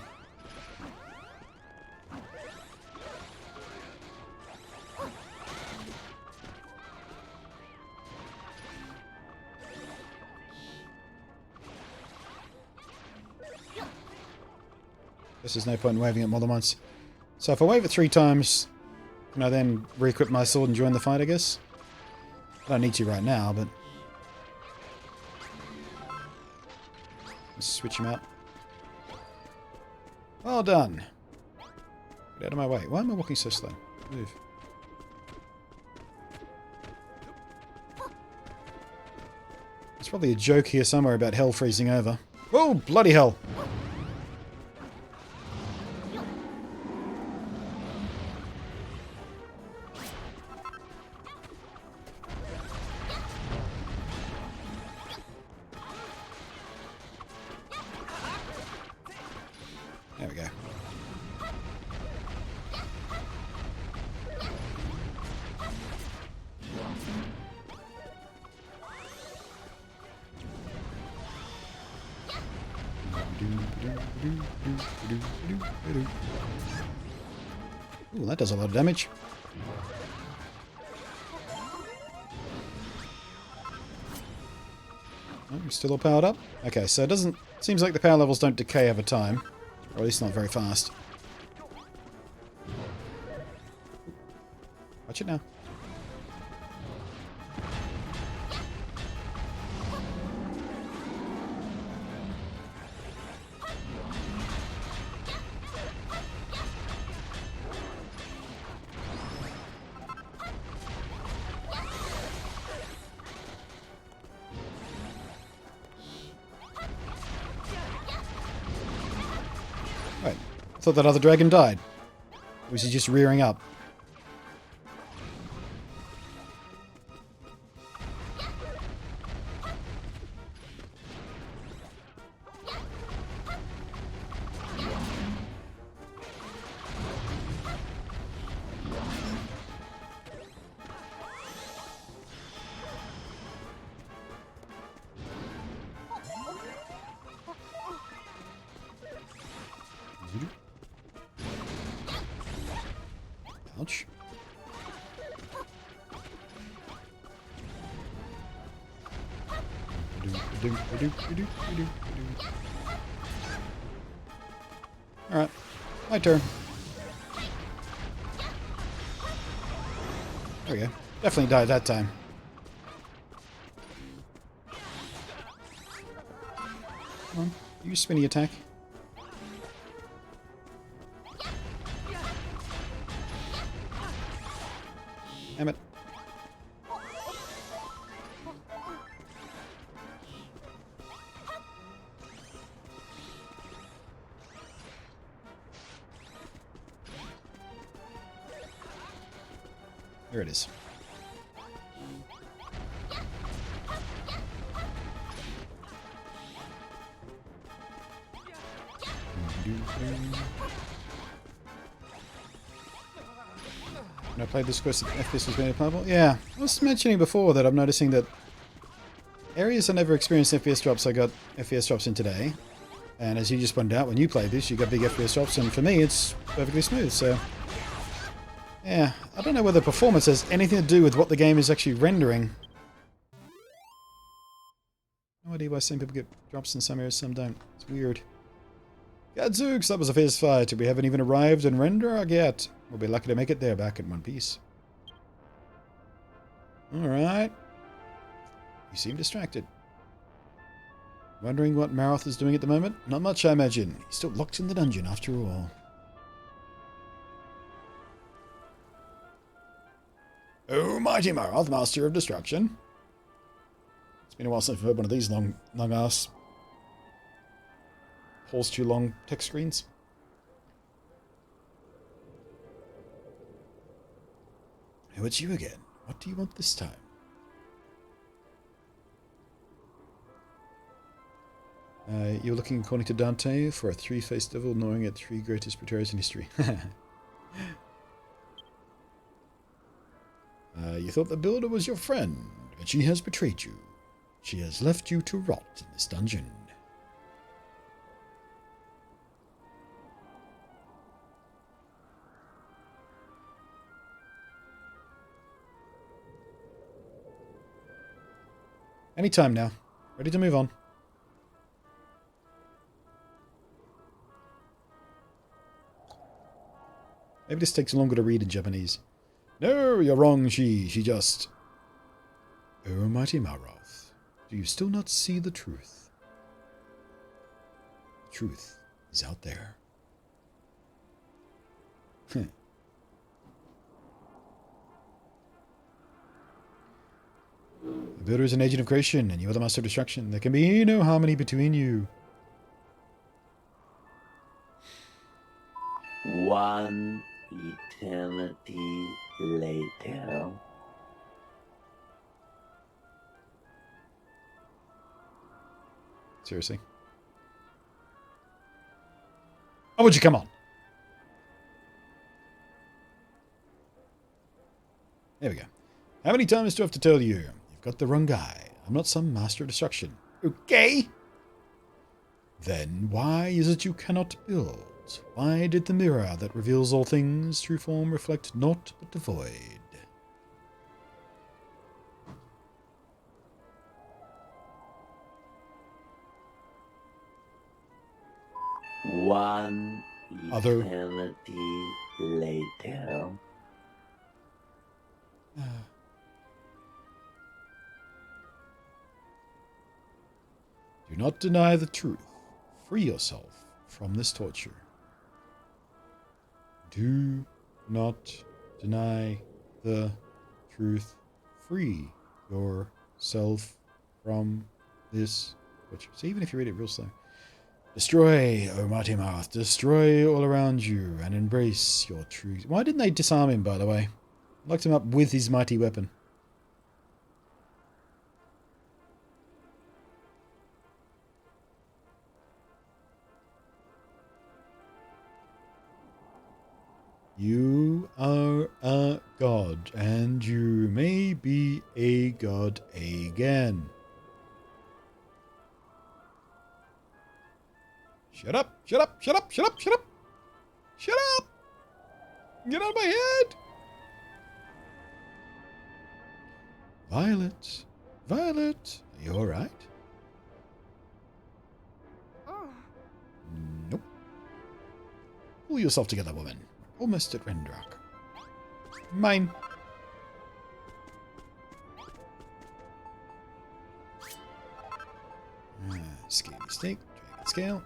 There's no point in waving it more than once. So if I wave it 3 times, can I then re-equip my sword and join the fight, I guess? I don't need to right now, but... let's switch him out. Well done. Get out of my way. Why am I walking so slow? Move. There's probably a joke here somewhere about hell freezing over. Whoa, bloody hell! Ooh, that does a lot of damage. Oh, you're still all powered up? Okay, so it doesn't... Seems like the power levels don't decay over time. Or at least not very fast. Watch it now. Right. I thought that other dragon died. Or was he just rearing up? Ouch. Alright, my turn. There we go. Definitely died that time. Come on, use spinny attack. Damn it. There it is. When I played this quest, FPS was very playable. Yeah, I was mentioning before that I'm noticing that areas I never experienced FPS drops, I got FPS drops in today. And as you just pointed out, when you played this, you got big FPS drops, and for me, it's perfectly smooth, so... Yeah, I don't know whether performance has anything to do with what the game is actually rendering. No idea why some people get drops in some areas, some don't. It's weird. Gadzooks, that was a fierce fight. We haven't even arrived in Renderog yet. We'll be lucky to make it there back in one piece. Alright. You seem distracted. Wondering what Maroth is doing at the moment? Not much, I imagine. He's still locked in the dungeon after all. Oh, mighty Maroth, master of destruction. It's been a while since I've heard one of these long-ass... Pulls too long text screens. Oh, it's you again. What do you want this time? You're looking, according to Dante, for a three-faced devil, knowing it three greatest betrayers in history. You thought the builder was your friend, but she has betrayed you. She has left you to rot in this dungeon. Anytime now. Ready to move on. Maybe this takes longer to read in Japanese. No, you're wrong, she just... Oh, mighty Maroth, do you still not see the truth? The truth is out there. The builder is an agent of creation, and you are the master of destruction. There can be no harmony between you. One eternity later. Seriously? Oh, would you come on? There we go. How many times do I have to tell you? You've got the wrong guy. I'm not some master of destruction. Okay? Then why is it you cannot build? Why did the mirror that reveals all things, true form, reflect naught but the void? One Other- eternity later. Do not deny the truth. Free yourself from this torture. Do not deny the truth. Free yourself from this torture. So even if you read it real slow. Destroy, O mighty mouth. Destroy all around you and embrace your truth. Why didn't they disarm him, by the way? Locked him up with his mighty weapon. You are a god, and you may be a god again. Shut up! Shut up! Shut up! Shut up! Shut up! Shut up! Get out of my head! Violet. Violet. Are you alright? Nope. Pull yourself together, woman. Almost at Rendrock. Mine. Scaly Snake. Dragon Scale.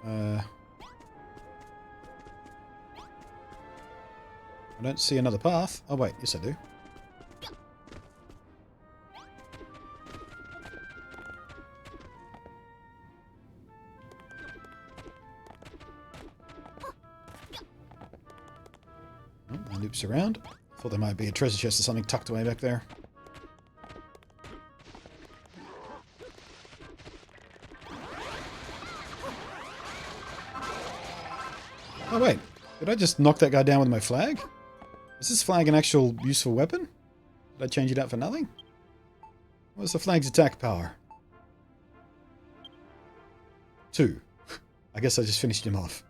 I don't see another path. Oh wait, yes I do. Oh, that loops around. Thought there might be a treasure chest or something tucked away back there. Oh wait, did I just knock that guy down with my flag? Is this flag an actual useful weapon? Did I change it out for nothing? What's the flag's attack power? 2. I guess I just finished him off.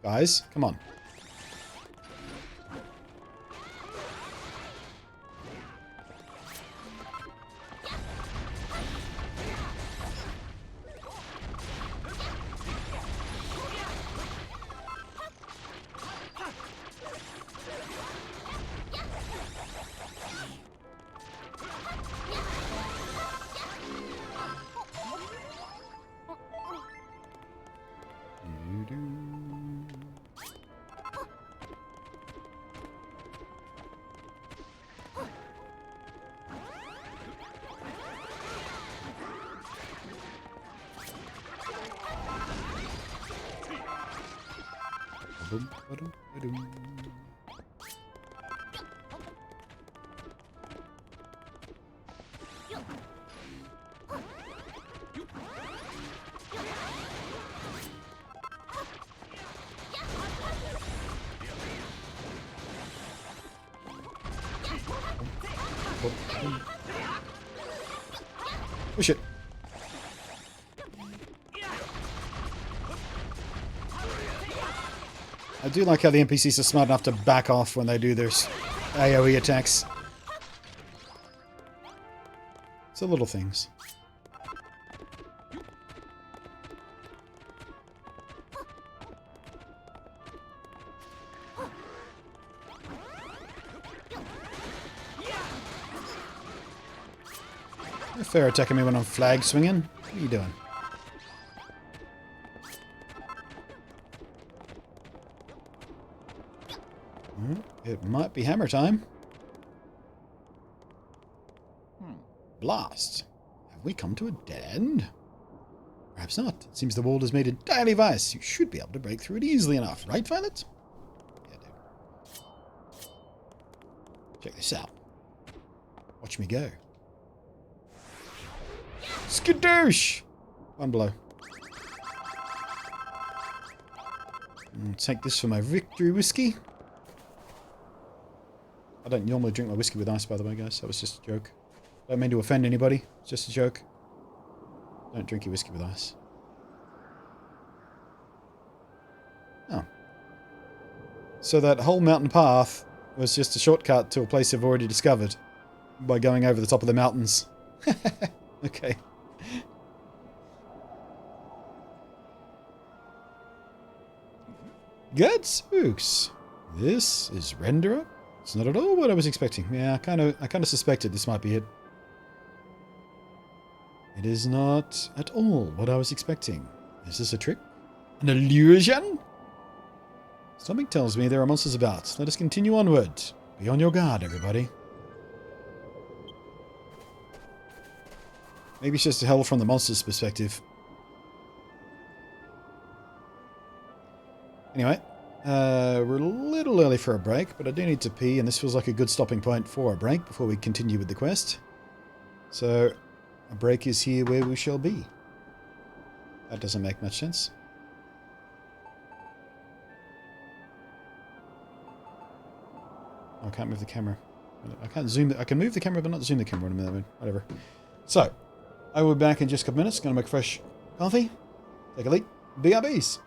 Guys, come on. Push it. I do like how the NPCs are smart enough to back off when they do their AoE attacks. It's the little things. You're fair attacking me when I'm flag swinging. What are you doing? It might be hammer time. Blast. Have we come to a dead end? Perhaps not. It seems the wall is made entirely of ice. You should be able to break through it easily enough, right, Violet? Yeah, dude. Check this out. Watch me go. Skadoosh! One blow. Take this for my victory whiskey. I don't normally drink my whiskey with ice, by the way, guys. That was just a joke. Don't mean to offend anybody. It's just a joke. Don't drink your whiskey with ice. Oh. So that whole mountain path was just a shortcut to a place I've already discovered by going over the top of the mountains. Okay. Gadzooks. This is Renderer. It's not at all what I was expecting. Yeah, I kind of suspected this might be it. It is not at all what I was expecting. Is this a trick? An illusion? Something tells me there are monsters about. Let us continue onward. Be on your guard, everybody. Maybe it's just hell from the monster's perspective. Anyway, we're a little early for a break, but I do need to pee, and this feels like a good stopping point for a break before we continue with the quest. So, a break is here where we shall be. That doesn't make much sense. Oh, I can't move the camera. I can't zoom. I can move the camera, but not zoom the camera in a minute. Whatever. So, I will be back in just a couple minutes. Going to make a fresh coffee. Take a leak. BRBs.